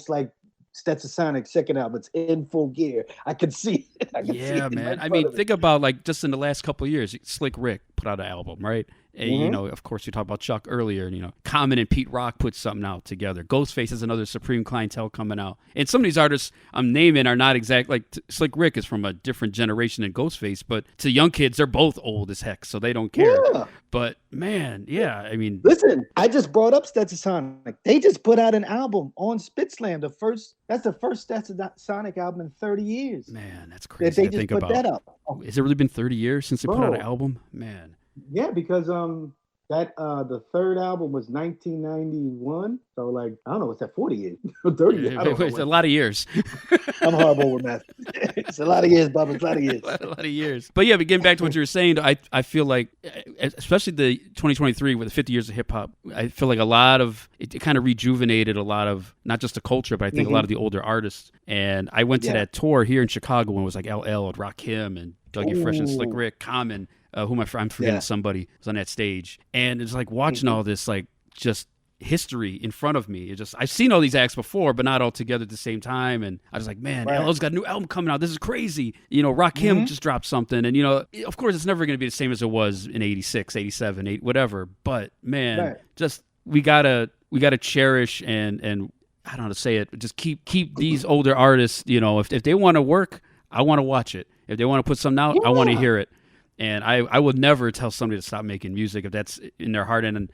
like Stetsasonic second album. It's in full gear. I can see it. Yeah, man. I mean, think about like just in the last couple of years, Slick Rick put out an album, right? And, you know, of course, you talked about Chuck earlier. And, you know, Common and Pete Rock put something out together. Ghostface is another Supreme Clientele coming out. And some of these artists I'm naming are not exact. Like Slick Rick is from a different generation than Ghostface, but to young kids, they're both old as heck, so they don't care. Yeah. But man, yeah, I mean, listen, I just brought up Stetsasonic. They just put out an album on Spitslam. That's the first Stetsasonic album in 30 years. Man, that's crazy. They to just think put about. that up. Has it really been 30 years since they put out an album? Man. Yeah, because the third album was 1991. So like, I don't know, what's that, 40 years? 30 years. I don't know. It's a lot of years. I'm horrible with math. It's a lot of years, Bubba. It's a lot of years. a lot of years. But yeah, but getting back to what you were saying, I feel like, especially the 2023 with the 50 years of hip hop, I feel like a lot of it kind of rejuvenated a lot of not just the culture, but I think a lot of the older artists. And I went to that tour here in Chicago when it was like LL and Rakim and Dougie Fresh and Slick Rick, Common. I'm forgetting somebody was on that stage, and it's like watching all this like just history in front of me. I've seen all these acts before, but not all together at the same time. And I was like, man, LL's got a new album coming out. This is crazy. You know, Rakim just dropped something, and you know, of course, it's never going to be the same as it was in '86, '87, whatever. But man, just we gotta cherish and I don't know how to say it. Just keep these older artists. You know, if they want to work, I want to watch it. If they want to put something out, I want to hear it. And I would never tell somebody to stop making music if that's in their heart. And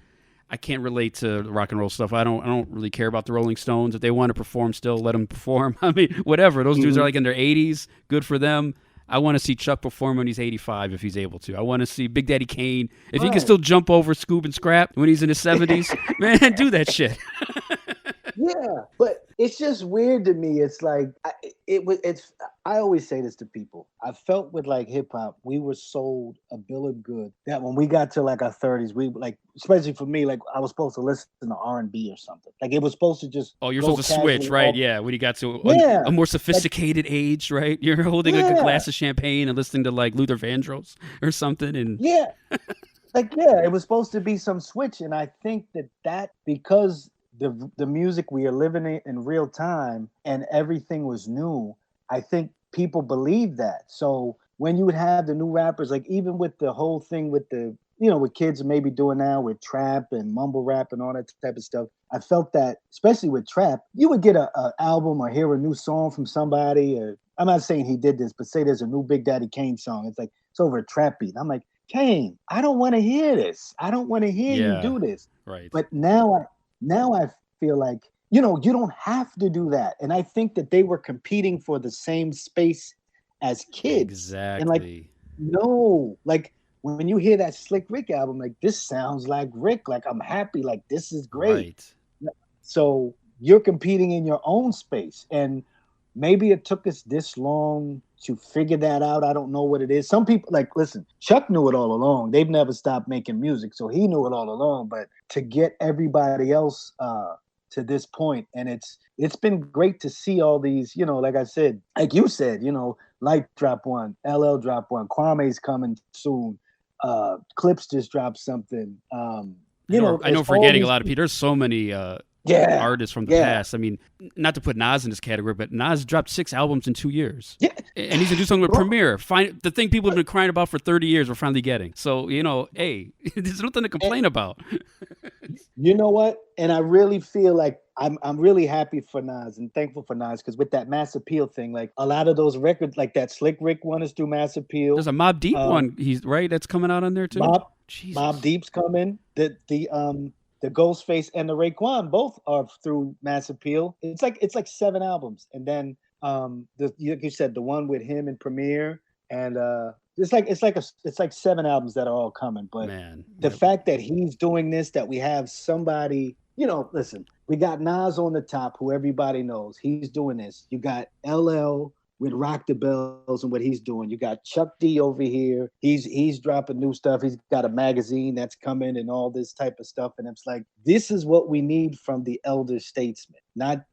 I can't relate to rock and roll stuff. I don't really care about the Rolling Stones. If they want to perform still, let them perform. I mean, whatever. Those dudes are like in their 80s. Good for them. I want to see Chuck perform when he's 85 if he's able to. I want to see Big Daddy Kane. If he can still jump over Scoob and Scrap when he's in his 70s, man, do that shit. Yeah, but it's just weird to me. It's like I always say this to people. I felt with like hip hop, we were sold a bill of good that when we got to like our 30s, we like, especially for me, like I was supposed to listen to R&B or something. Like it was supposed to just you're supposed to switch, right? Yeah, when you got to a more sophisticated age, right? You're holding like a glass of champagne and listening to like Luther Vandross or something, and it was supposed to be some switch, and I think that because the music we are living in real time and everything was new, I think people believe that. So when you would have the new rappers, like even with the whole thing with the, you know, what kids are maybe doing now with trap and mumble rap and all that type of stuff, I felt that, especially with trap, you would get a album or hear a new song from somebody, or I'm not saying he did this, but say there's a new Big Daddy Kane song. It's like, it's over a trap beat. I'm like, Kane, I don't want to hear this. I don't want to hear you do this. Right. But now I feel like, you know, you don't have to do that. And I think that they were competing for the same space as kids. Exactly. And like, no, like when you hear that Slick Rick album, like this sounds like Rick. Like I'm happy. Like this is great. Right. So you're competing in your own space. And maybe it took us this long to figure that out. I don't know what it is. Some people, like, listen, Chuck knew it all along. They've never stopped making music, so he knew it all along. But to get everybody else to this point, and it's been great to see all these, you know, like I said, like you said, you know, Light drop one, LL drop one, Kwame's coming soon, Clips just dropped something. I know I'm forgetting a lot of people. There's so many artists from the past. I mean, not to put Nas in this category, but Nas dropped 6 albums in 2 years. Yeah. And he's gonna do something with Premier. The thing people have been crying about for 30 years, we're finally getting. So, you know, hey, there's nothing to complain about. You know what? And I really feel like I'm really happy for Nas and thankful for Nas, because with that Mass Appeal thing, like a lot of those records, like that Slick Rick one is through Mass Appeal. There's a Mobb Deep one, he's right, that's coming out on there too. Mobb Deep's coming. The Ghostface and the Raekwon both are through Mass Appeal. It's like 7 albums, and then like you said, the one with him and Premier, and it's like 7 albums that are all coming. But the fact that he's doing this, that we have somebody, you know, listen, we got Nas on the top, who everybody knows. He's doing this. You got LL with Rock the Bells and what he's doing. You got Chuck D over here. He's dropping new stuff. He's got a magazine that's coming and all this type of stuff. And it's like, this is what we need from the elder statesman, not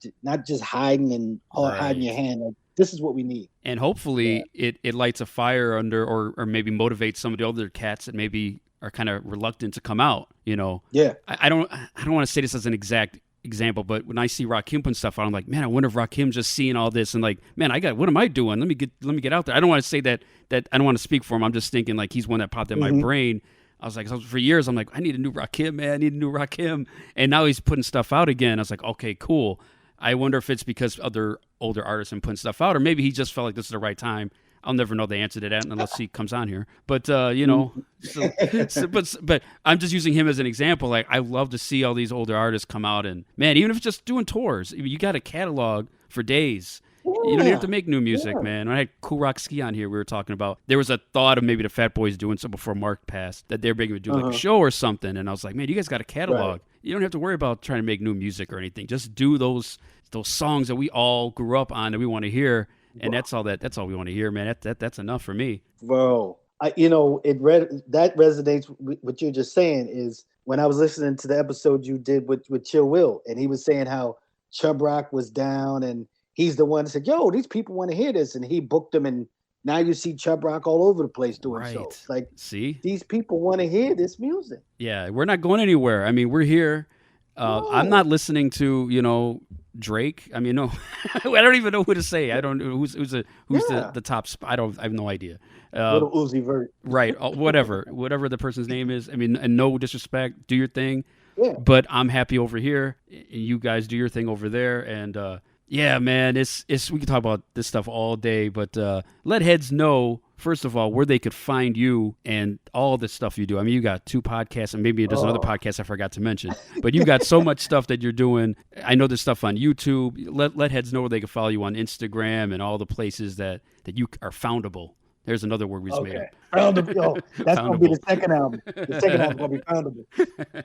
just hiding and hiding your hand. Like, this is what we need. And hopefully it lights a fire under, or maybe motivates some of the other cats that maybe are kind of reluctant to come out, you know? Yeah. I don't want to say this as an exact example, but when I see Rakim putting stuff out, I'm like, man, I wonder if Rakim's just seeing all this and like, man, what am I doing? Let me get out there. I don't want to say that I don't want to speak for him. I'm just thinking like he's one that popped in my brain. I was like, for years, I'm like, I need a new Rakim, man. I need a new Rakim. And now he's putting stuff out again. I was like, okay, cool. I wonder if it's because other older artists are putting stuff out, or maybe he just felt like this is the right time. I'll never know the answer to that unless he comes on here. But, you know, but I'm just using him as an example. Like, I love to see all these older artists come out and, man, even if it's just doing tours, you got a catalog for days. Yeah. You don't even have to make new music, man. When I had Cool Rock Ski on here, we were talking about, there was a thought of maybe the Fat Boys doing something before Mark passed, that they were going to do like a show or something. And I was like, man, you guys got a catalog. Right. You don't have to worry about trying to make new music or anything. Just do those songs that we all grew up on that we want to hear. And that's all we want to hear, man. That's enough for me. Bro, that resonates with what you're just saying. Is when I was listening to the episode you did with Chill Will, and he was saying how Chubb Rock was down, and he's the one that said, yo, these people want to hear this, and he booked them, and now you see Chubb Rock all over the place doing shows. Like, see, these people want to hear this music. Yeah, we're not going anywhere. I mean, we're here. I'm not listening to, Drake. I mean, no, I don't even know who to say. I don't know who's the top spot. I have no idea. Little Uzi Vert. Right. Whatever the person's name is. I mean, and no disrespect, do your thing. Yeah. But I'm happy over here, and you guys do your thing over there. And yeah, man, it's we can talk about this stuff all day, but let heads know, first of all, where they could find you and all the stuff you do. I mean, you got 2 podcasts, and maybe there's another podcast I forgot to mention, but you've got so much stuff that you're doing. I know there's stuff on YouTube. Let heads know where they can follow you on Instagram and all the places that you are foundable. There's another word we just made up. Foundable. That's going to be the second album. The second album going to be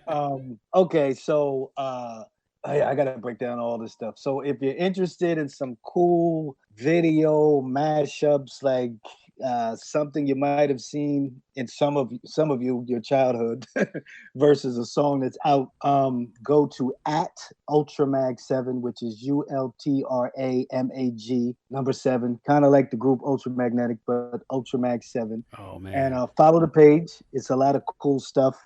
foundable. Okay, so I got to break down all this stuff. So if you're interested in some cool video mashups, like something you might have seen in some of your childhood versus a song that's out, go to @Ultramag7, which is ULTRAMAG 7, kind of like the group Ultramagnetic, but Ultramag7. Oh man! And follow the page. It's a lot of cool stuff.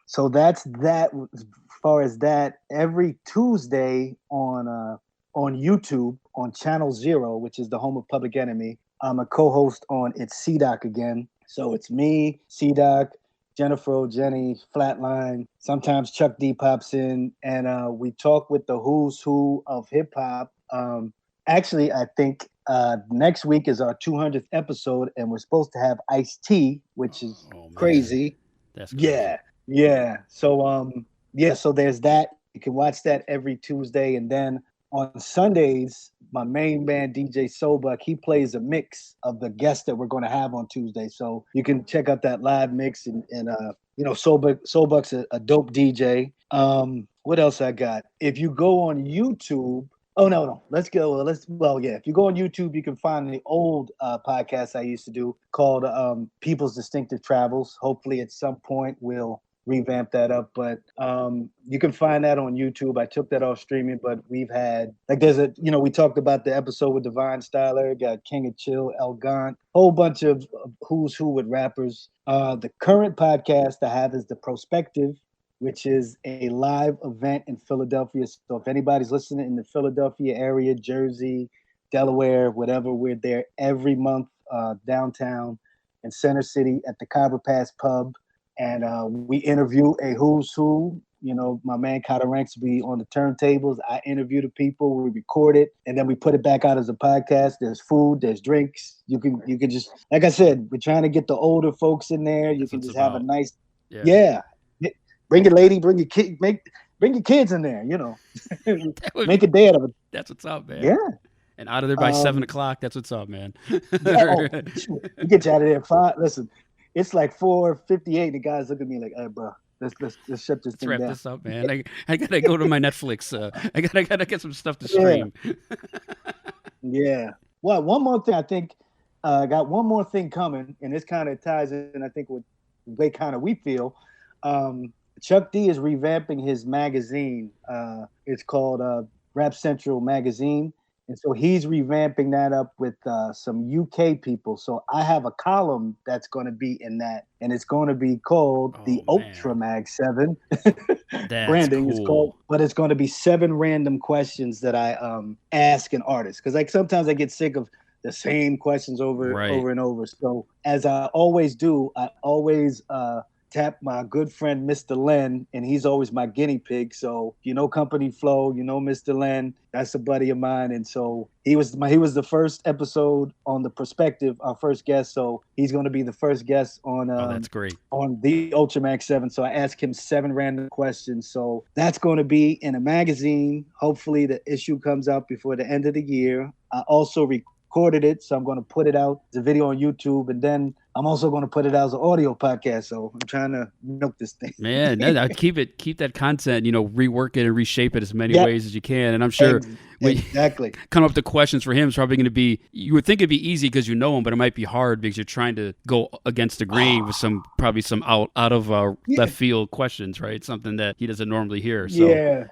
So that's that. As far as that, every Tuesday on YouTube on Channel 0, which is the home of Public Enemy, I'm a co-host on It's C-Doc Again. So it's me, C-Doc, Jennifer, Jenny, Flatline. Sometimes Chuck D pops in, and we talk with the who's who of hip hop. Actually, I think next week is our 200th episode, and we're supposed to have Ice-T, which is crazy. That's crazy. Yeah. So so there's that. You can watch that every Tuesday, and then on Sundays, my main man, DJ Sobuck, he plays a mix of the guests that we're going to have on Tuesday. So you can check out that live mix. And Sobuck's a dope DJ. What else I got? If you go on YouTube, if you go on YouTube, you can find the old podcast I used to do called People's Distinctive Travels. Hopefully at some point we'll revamp that up, but you can find that on YouTube. I took that off streaming, but we've had we talked about the episode with Divine Styler, got King of Chill, El Gant, whole bunch of who's who with rappers. The current podcast I have is the Prospective, which is a live event in Philadelphia. So if anybody's listening in the Philadelphia area, Jersey, Delaware, whatever, we're there every month downtown in Center City at the Cobber Pass Pub. And we interview a who's who. My man Kata Ranks will be on the turntables. I interview the people. We record it, and then we put it back out as a podcast. There's food. There's drinks. You can just, like I said, we're trying to get the older folks in there. You can just have a nice, Bring your lady. Bring your kid. Bring your kids in there. Make a day out of it. That's what's up, man. Yeah. And out of there by 7 o'clock. That's what's up, man. We get you out of there 5. Listen. It's like 4:58. The guys look at me like, "Hey, bro, let's shut this thing down. Wrap this up, man. I gotta go to my Netflix. I gotta get some stuff to stream." Yeah. Well, one more thing. I think I got one more thing coming, and this kind of ties in. I think with the way kind of we feel. Chuck D is revamping his magazine. It's called Rap Central Magazine, And so he's revamping that up with some UK people. So I have a column that's going to be in that, and it's going to be called the Ultra Mag 7. Branding cool. is called, but it's going to be 7 random questions that I ask an artist, because like sometimes I get sick of the same questions over and over. So as I always do, I always tap my good friend Mr. Len, and he's always my guinea pig. So Company Flow, Mr. Len, that's a buddy of mine, and so he was the first episode on the Prospective, our first guest. So he's going to be the first guest on that's great, on the Ultra Max 7. So I asked him 7 random questions. So that's going to be in a magazine. Hopefully the issue comes out before the end of the year. I also recorded it, so I'm going to put it out, the video on YouTube, and then I'm also going to put it out as an audio podcast. So I'm trying to milk this thing. Man, keep that content, rework it and reshape it as many ways as you can. And I'm sure exactly come up with the questions for him is probably going to be, you would think it'd be easy because you know him, but it might be hard because you're trying to go against the grain with some out of left field questions, right? Something that he doesn't normally hear. So.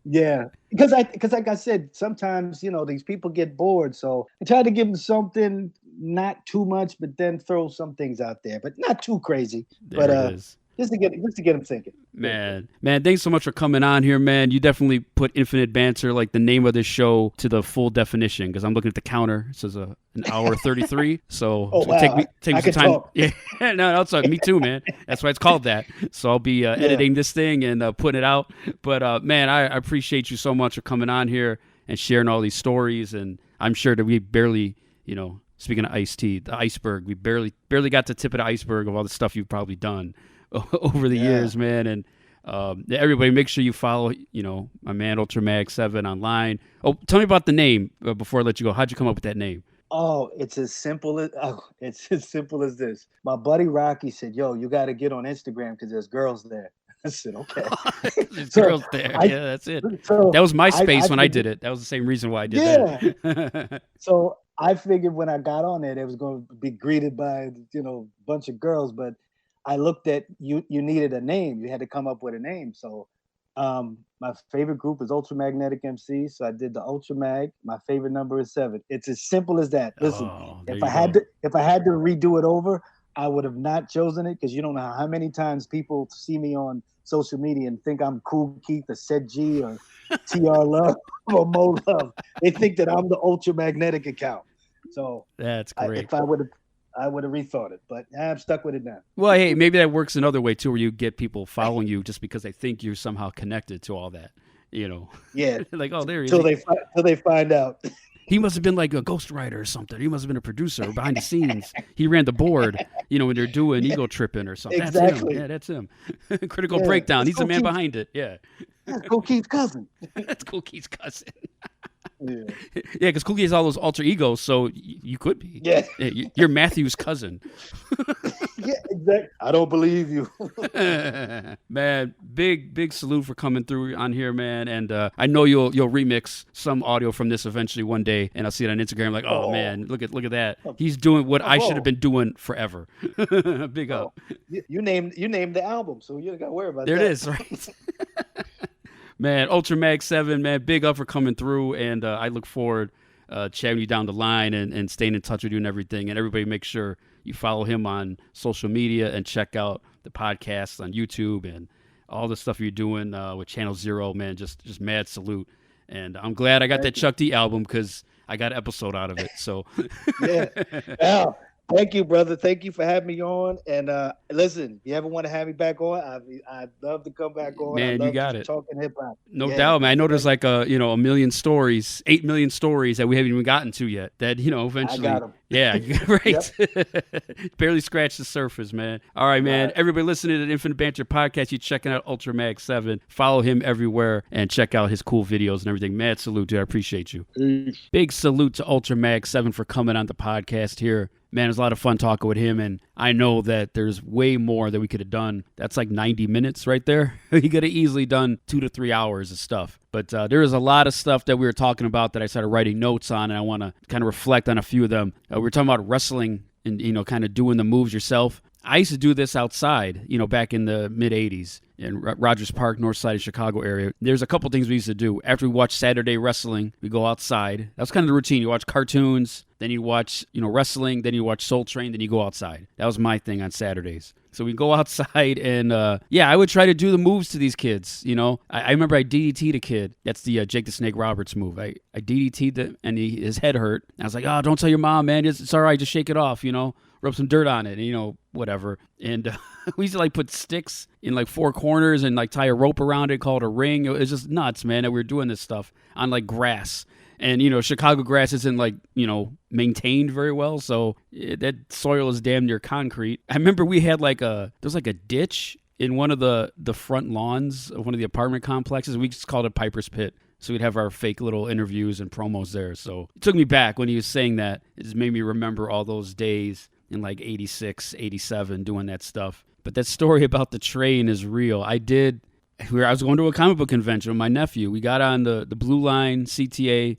Yeah. Because like I said, sometimes, these people get bored. So I try to give them something, not too much, but then throw some things out there, but not too crazy. Just to get them thinking. Man, thanks so much for coming on here, man. You definitely put Infinite Banter, like the name of this show, to the full definition, because I'm looking at the counter. It says an hour 33. So take me some time. Talk. Yeah, no, it's me too, man. That's why it's called that. So I'll be editing this thing and putting it out. But man, I appreciate you so much for coming on here and sharing all these stories. And I'm sure that we barely, speaking of Ice-T, the iceberg, we barely got the tip of the iceberg of all the stuff you've probably done over the years, man. And everybody, make sure you follow, my man Ultra Mag 7 online. Oh, tell me about the name before I let you go. How'd you come up with that name? Oh, it's as simple as this. My buddy Rocky said, "Yo, you got to get on Instagram because there's girls there." I said, "Okay." There's girls there. Yeah, that's it. So that was MySpace when I did it. That was the same reason why I did that. So I figured when I got on it was going to be greeted by a bunch of girls, but I looked at you needed a name. You had to come up with a name. So my favorite group is Ultramagnetic MC. So I did the Ultra Mag. My favorite number is 7. It's as simple as that. Listen, if I had to redo it over, I would have not chosen it, because you don't know how many times people see me on social media and think I'm Cool Keith or Sed G or TR Love or Mo Love. They think that I'm the Ultramagnetic account. So that's great. I would have rethought it, but I'm stuck with it now. Well, hey, maybe that works another way too, where you get people following you just because they think you're somehow connected to all that, Yeah. Like, oh, there he is. Till they find out. He must have been like a ghostwriter or something. He must have been a producer behind the scenes. He ran the board, when they're doing ego tripping or something. Exactly. That's him. Critical Breakdown. He's the man behind it. Yeah. That's Cool Keith's cousin. That's Cool Keith's cousin. Yeah, because Cool Keith has all those alter egos, so you could be. Yeah. You're Matthew's cousin. Yeah, exactly. I don't believe you. Man, big salute for coming through on here, man. And I know you'll remix some audio from this eventually one day, and I'll see it on Instagram. Like, oh man, look at that. He's doing what I should have been doing forever. Big up. You named the album, so you don't got to worry about that. There it is, right? Man, Ultra Mag 7, man, big up for coming through, and I look forward chatting you down the line and staying in touch with you and everything. And everybody, make sure you follow him on social media and check out the podcast on YouTube and all the stuff you're doing with Channel Zero, man. Just mad salute. And I'm glad I got that Chuck D album, because I got an episode out of it. So yeah. Thank you, brother. Thank you for having me on. And listen, you ever want to have me back on? I'd love to come back on. Man, you got it. Talking hip hop. No doubt, man. I know there's like a million stories, 8 million stories that we haven't even gotten to yet. That eventually. I got them. Yeah, right. Barely scratched the surface, man. All right, man. Everybody listening to the Infinite Banter podcast, you checking out Ultra Mag 7. Follow him everywhere and check out his cool videos and everything. Mad salute, dude. I appreciate you. Big salute to Ultra Mag 7 for coming on the podcast here. Man, it was a lot of fun talking with him, and I know that there's way more that we could have done. That's like 90 minutes right there. He could have easily done 2 to 3 hours of stuff. But there is a lot of stuff that we were talking about that I started writing notes on, and I want to kind of reflect on a few of them. We were talking about wrestling and, kind of doing the moves yourself. I used to do this outside, back in the mid-'80s in Rogers Park, north side of Chicago area. There's a couple things we used to do. After we watch Saturday wrestling, we go outside. That's kind of the routine. You watch cartoons, then you watch, wrestling, then you watch Soul Train, then you go outside. That was my thing on Saturdays. So we go outside and, I would try to do the moves to these kids, I remember I DDT'd a kid. That's the Jake the Snake Roberts move. I DDT'd him and his head hurt. I was like, oh, don't tell your mom, man. It's all right. Just shake it off, rub some dirt on it, whatever. And we used to put sticks in 4 corners and tie a rope around it, call it a ring. It was just nuts, man, that we were doing this stuff on grass. And, Chicago grass isn't maintained very well. So that soil is damn near concrete. I remember we had there's a ditch in one of the front lawns of one of the apartment complexes. We just called it Piper's Pit. So we'd have our fake little interviews and promos there. So it took me back when he was saying that. It just made me remember all those days in 86, 87 doing that stuff. But that story about the train is real. I was going to a comic book convention with my nephew. We got on the Blue Line CTA.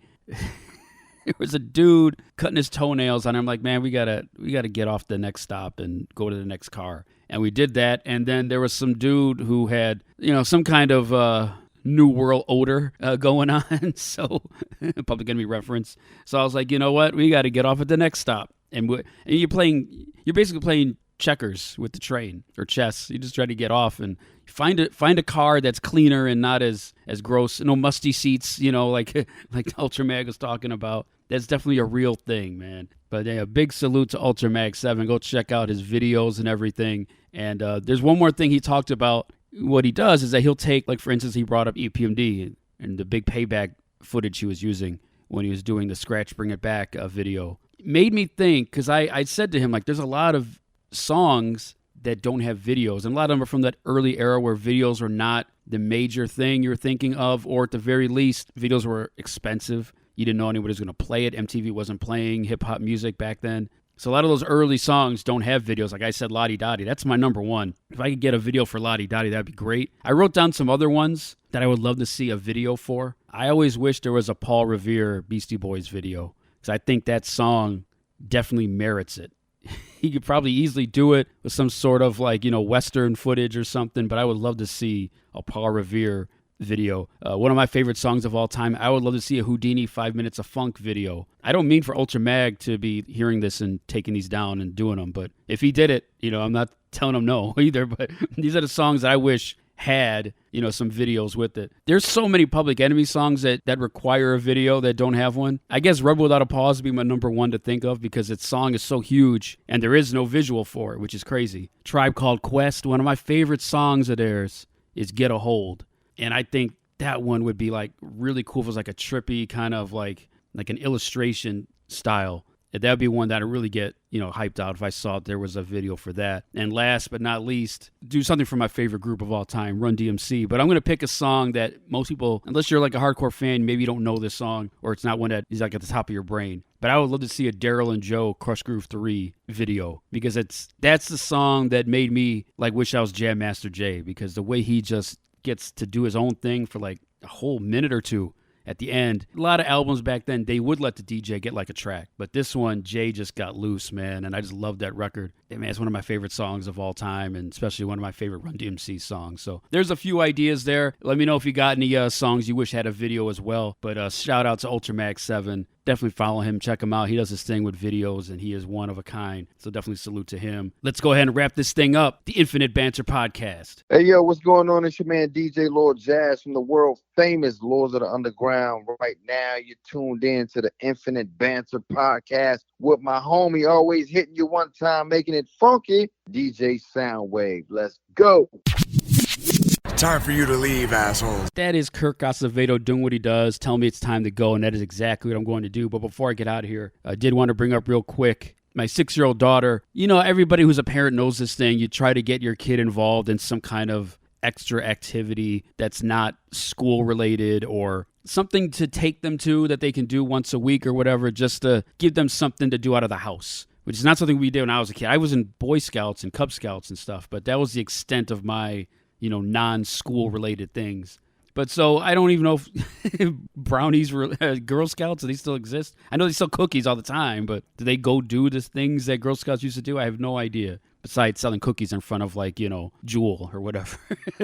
There was a dude cutting his toenails, and I'm like, man, we gotta get off the next stop and go to the next car. And we did that. And then there was some dude who had, some kind of New World odor going on. So Public Enemy reference. So I was like, you know what? We got to get off at the next stop. And you're basically playing checkers with the train or chess. You just try to get off and find a car that's cleaner and not as gross. No musty seats, like Ultramag was talking about. That's definitely a real thing, man. But yeah, a big salute to Ultramag 7. Go check out his videos and everything. And there's one more thing he talked about. What he does is that he'll take, for instance, he brought up EPMD and the big payback footage he was using when he was doing the Scratch Bring It Back video. It made me think, because I said to him, there's a lot of songs that don't have videos, and a lot of them are from that early era where videos were not the major thing you're thinking of, or at the very least, videos were expensive. You didn't know anybody was going to play it. MTV wasn't playing hip-hop music back then. So a lot of those early songs don't have videos. Like I said, Lottie Dottie, that's my number one. If I could get a video for Lottie Dottie, that'd be great. I wrote down some other ones that I would love to see a video for. I always wish there was a Paul Revere Beastie Boys video, because I think that song definitely merits it. He could probably easily do it with some sort of Western footage or something, but I would love to see a Paul Revere video. One of my favorite songs of all time. I would love to see a Houdini 5 Minutes of Funk video. I don't mean for Ultramag to be hearing this and taking these down and doing them, but if he did it, I'm not telling him no either, but these are the songs that I wish had, some videos with it. There's so many Public Enemy songs that require a video that don't have one. I guess Rebel Without a Pause would be my number one to think of because its song is so huge and there is no visual for it, which is crazy. Tribe Called Quest, one of my favorite songs of theirs is Get a Hold. And I think that one would be really cool if it was a trippy kind of like an illustration style. That would be one that I'd really get, hyped out if I saw there was a video for that. And last but not least, do something for my favorite group of all time, Run DMC. But I'm going to pick a song that most people, unless you're a hardcore fan, maybe you don't know this song or it's not one that is at the top of your brain. But I would love to see a Daryl and Joe Crush Groove 3 video because that's the song that made me wish I was Jam Master Jay, because the way he just gets to do his own thing for a whole minute or two. At the end, a lot of albums back then, they would let the DJ get a track. But this one, Jay just got loose, man. And I just love that record. Man, it's one of my favorite songs of all time, and especially one of my favorite Run DMC songs. So there's a few ideas there. Let me know if you got any songs you wish had a video as well. But shout out to Ultramax 7. Definitely follow him. Check him out. He does his thing with videos, and he is one of a kind. So definitely salute to him. Let's go ahead and wrap this thing up. The Infinite Banter Podcast. Hey, yo, what's going on? It's your man, DJ Lord Jazz from the world famous Lords of the Underground. Right now, you're tuned in to the Infinite Banter Podcast with my homie always hitting you one time, making it funky, DJ Soundwave. Let's go. Time for you to leave, assholes. That is Kirk Acevedo doing what he does. Tell me it's time to go, and that is exactly what I'm going to do. But before I get out of here, I did want to bring up real quick my 6-year-old daughter. Everybody who's a parent knows this thing. You try to get your kid involved in some kind of extra activity that's not school-related or something to take them to that they can do once a week or whatever, just to give them something to do out of the house, which is not something we did when I was a kid. I was in Boy Scouts and Cub Scouts and stuff, but that was the extent of my non-school related things. But so I don't even know if brownies were Girl Scouts, do they still exist? I know they sell cookies all the time, but do they go do the things that Girl Scouts used to do? I have no idea. besides selling cookies in front of like, Jewel or whatever.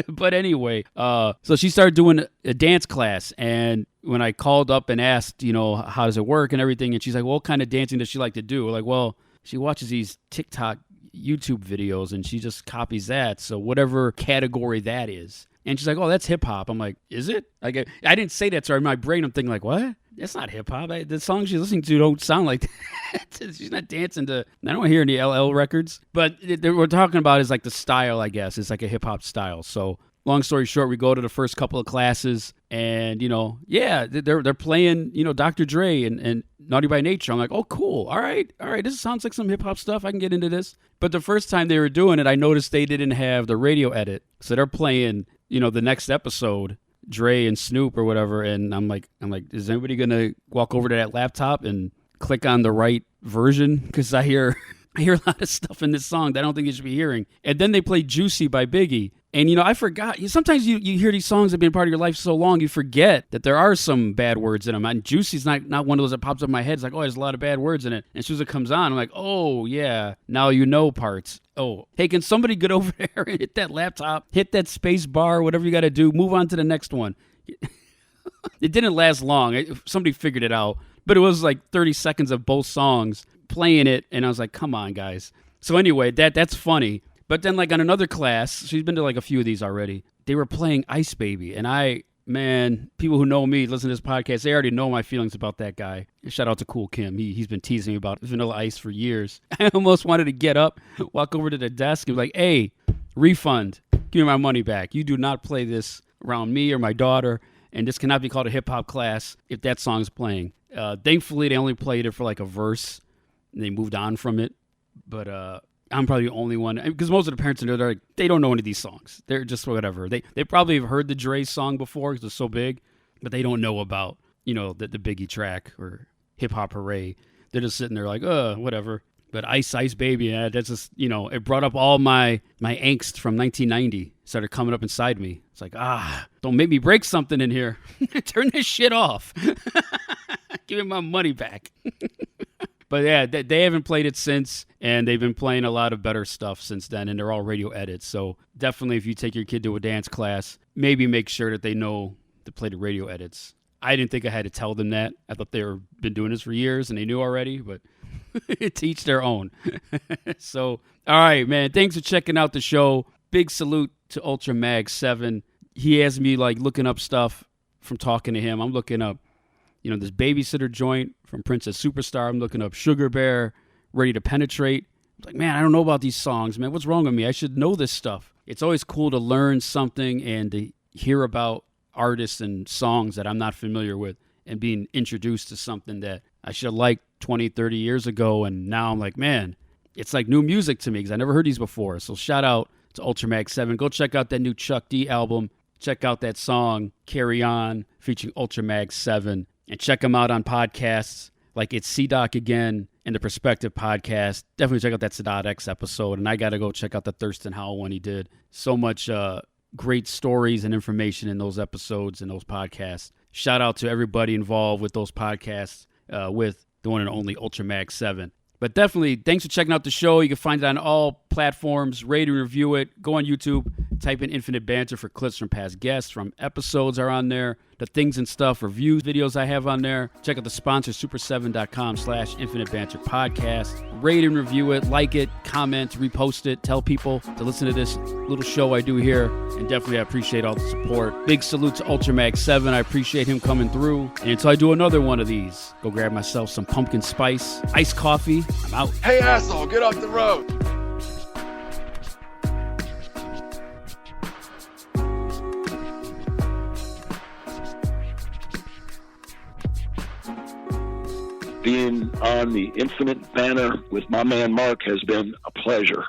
But anyway, so she started doing a dance class, and when I called up and asked, how does it work and everything, and she's like, well, what kind of dancing does she like to do? We're like, well, she watches these TikTok YouTube videos and she just copies that. So whatever category that is. And she's like, oh, that's hip hop. I'm like, is it? Like, I didn't say that. So in my brain, I'm thinking like, what? That's not hip hop. The songs she's listening to don't sound like that. She's not dancing to, I don't hear any LL records. But what we're talking about is like the style, I guess. It's like a hip hop style. So long story short, we go to the first couple of classes and, they're playing, Dr. Dre and Naughty by Nature. I'm like, oh, cool. All right. This sounds like some hip hop stuff. I can get into this. But the first time they were doing it, I noticed they didn't have the radio edit. So they're playing, the next episode, Dre and Snoop or whatever. And I'm like, is anybody going to walk over to that laptop and click on the right version? Because I hear a lot of stuff in this song that I don't think you should be hearing. And then they play Juicy by Biggie. And, I forgot. Sometimes you hear these songs that have been part of your life so long, you forget that there are some bad words in them. And Juicy's not one of those that pops up in my head. It's like, oh, there's a lot of bad words in it. And as soon as it comes on, I'm like, oh, yeah, now parts. Oh, hey, can somebody get over there and hit that laptop, hit that space bar, whatever you got to do, move on to the next one. It didn't last long. Somebody figured it out. But it was like 30 seconds of both songs playing it. And I was like, come on, guys. So anyway, that's funny. But then, like, on another class, she's been to, like, a few of these already, they were playing Ice Baby. And people who know me, listen to this podcast, they already know my feelings about that guy. Shout out to Cool Kim. He's been teasing me about Vanilla Ice for years. I almost wanted to get up, walk over to the desk, and be like, hey, refund. Give me my money back. You do not play this around me or my daughter, and this cannot be called a hip-hop class if that song's playing. Thankfully, they only played it for, like, a verse, and they moved on from it. But, I'm probably the only one, because most of the parents in there, they don't know any of these songs. They're just whatever. They probably have heard the Dre song before because it's so big, but they don't know about, the Biggie track or Hip Hop Hooray. They're just sitting there like, whatever. But Ice Baby, that's just, it brought up all my angst from 1990. Started coming up inside me. It's like, don't make me break something in here. Turn this shit off. Give me my money back. But yeah, they haven't played it since, and they've been playing a lot of better stuff since then, and they're all radio edits. So definitely if you take your kid to a dance class, maybe make sure that they know to play the radio edits. I didn't think I had to tell them that. I thought they were been doing this for years, and they knew already, but teach their own. So, all right, man, thanks for checking out the show. Big salute to Ultra Mag 7. He has me, like, looking up stuff from talking to him. I'm looking up, this Babysitter joint from Princess Superstar. I'm looking up Sugar Bear, Ready to Penetrate. I'm like, man, I don't know about these songs, man. What's wrong with me? I should know this stuff. It's always cool to learn something and to hear about artists and songs that I'm not familiar with and being introduced to something that I should have liked 20, 30 years ago. And now I'm like, man, it's like new music to me because I never heard these before. So shout out to Ultramag 7. Go check out that new Chuck D album. Check out that song, Carry On, featuring Ultramag 7. And check them out on podcasts like It's C-Doc Again and the Prospective Podcast. Definitely check out that Sadat X episode. And I got to go check out the Thurston Howell one he did. So much great stories and information in those episodes and those podcasts. Shout out to everybody involved with those podcasts with the one and only Ultramag 7. But definitely, thanks for checking out the show. You can find it on all platforms. Rate and review it. Go on YouTube. Type in Infinite Banter for clips from past guests, from episodes are on there. The things and stuff, reviews, videos I have on there. Check out the sponsor, super7.com/Infinite Banter Podcast. Rate and review it. Like it. Comment. Repost it. Tell people to listen to this little show I do here. And definitely, I appreciate all the support. Big salute to Ultramag 7. I appreciate him coming through. And until I do another one of these, go grab myself some pumpkin spice, iced coffee. I'm out. Hey, asshole, get off the road. Being on the Infinite Banner with my man Mark has been a pleasure.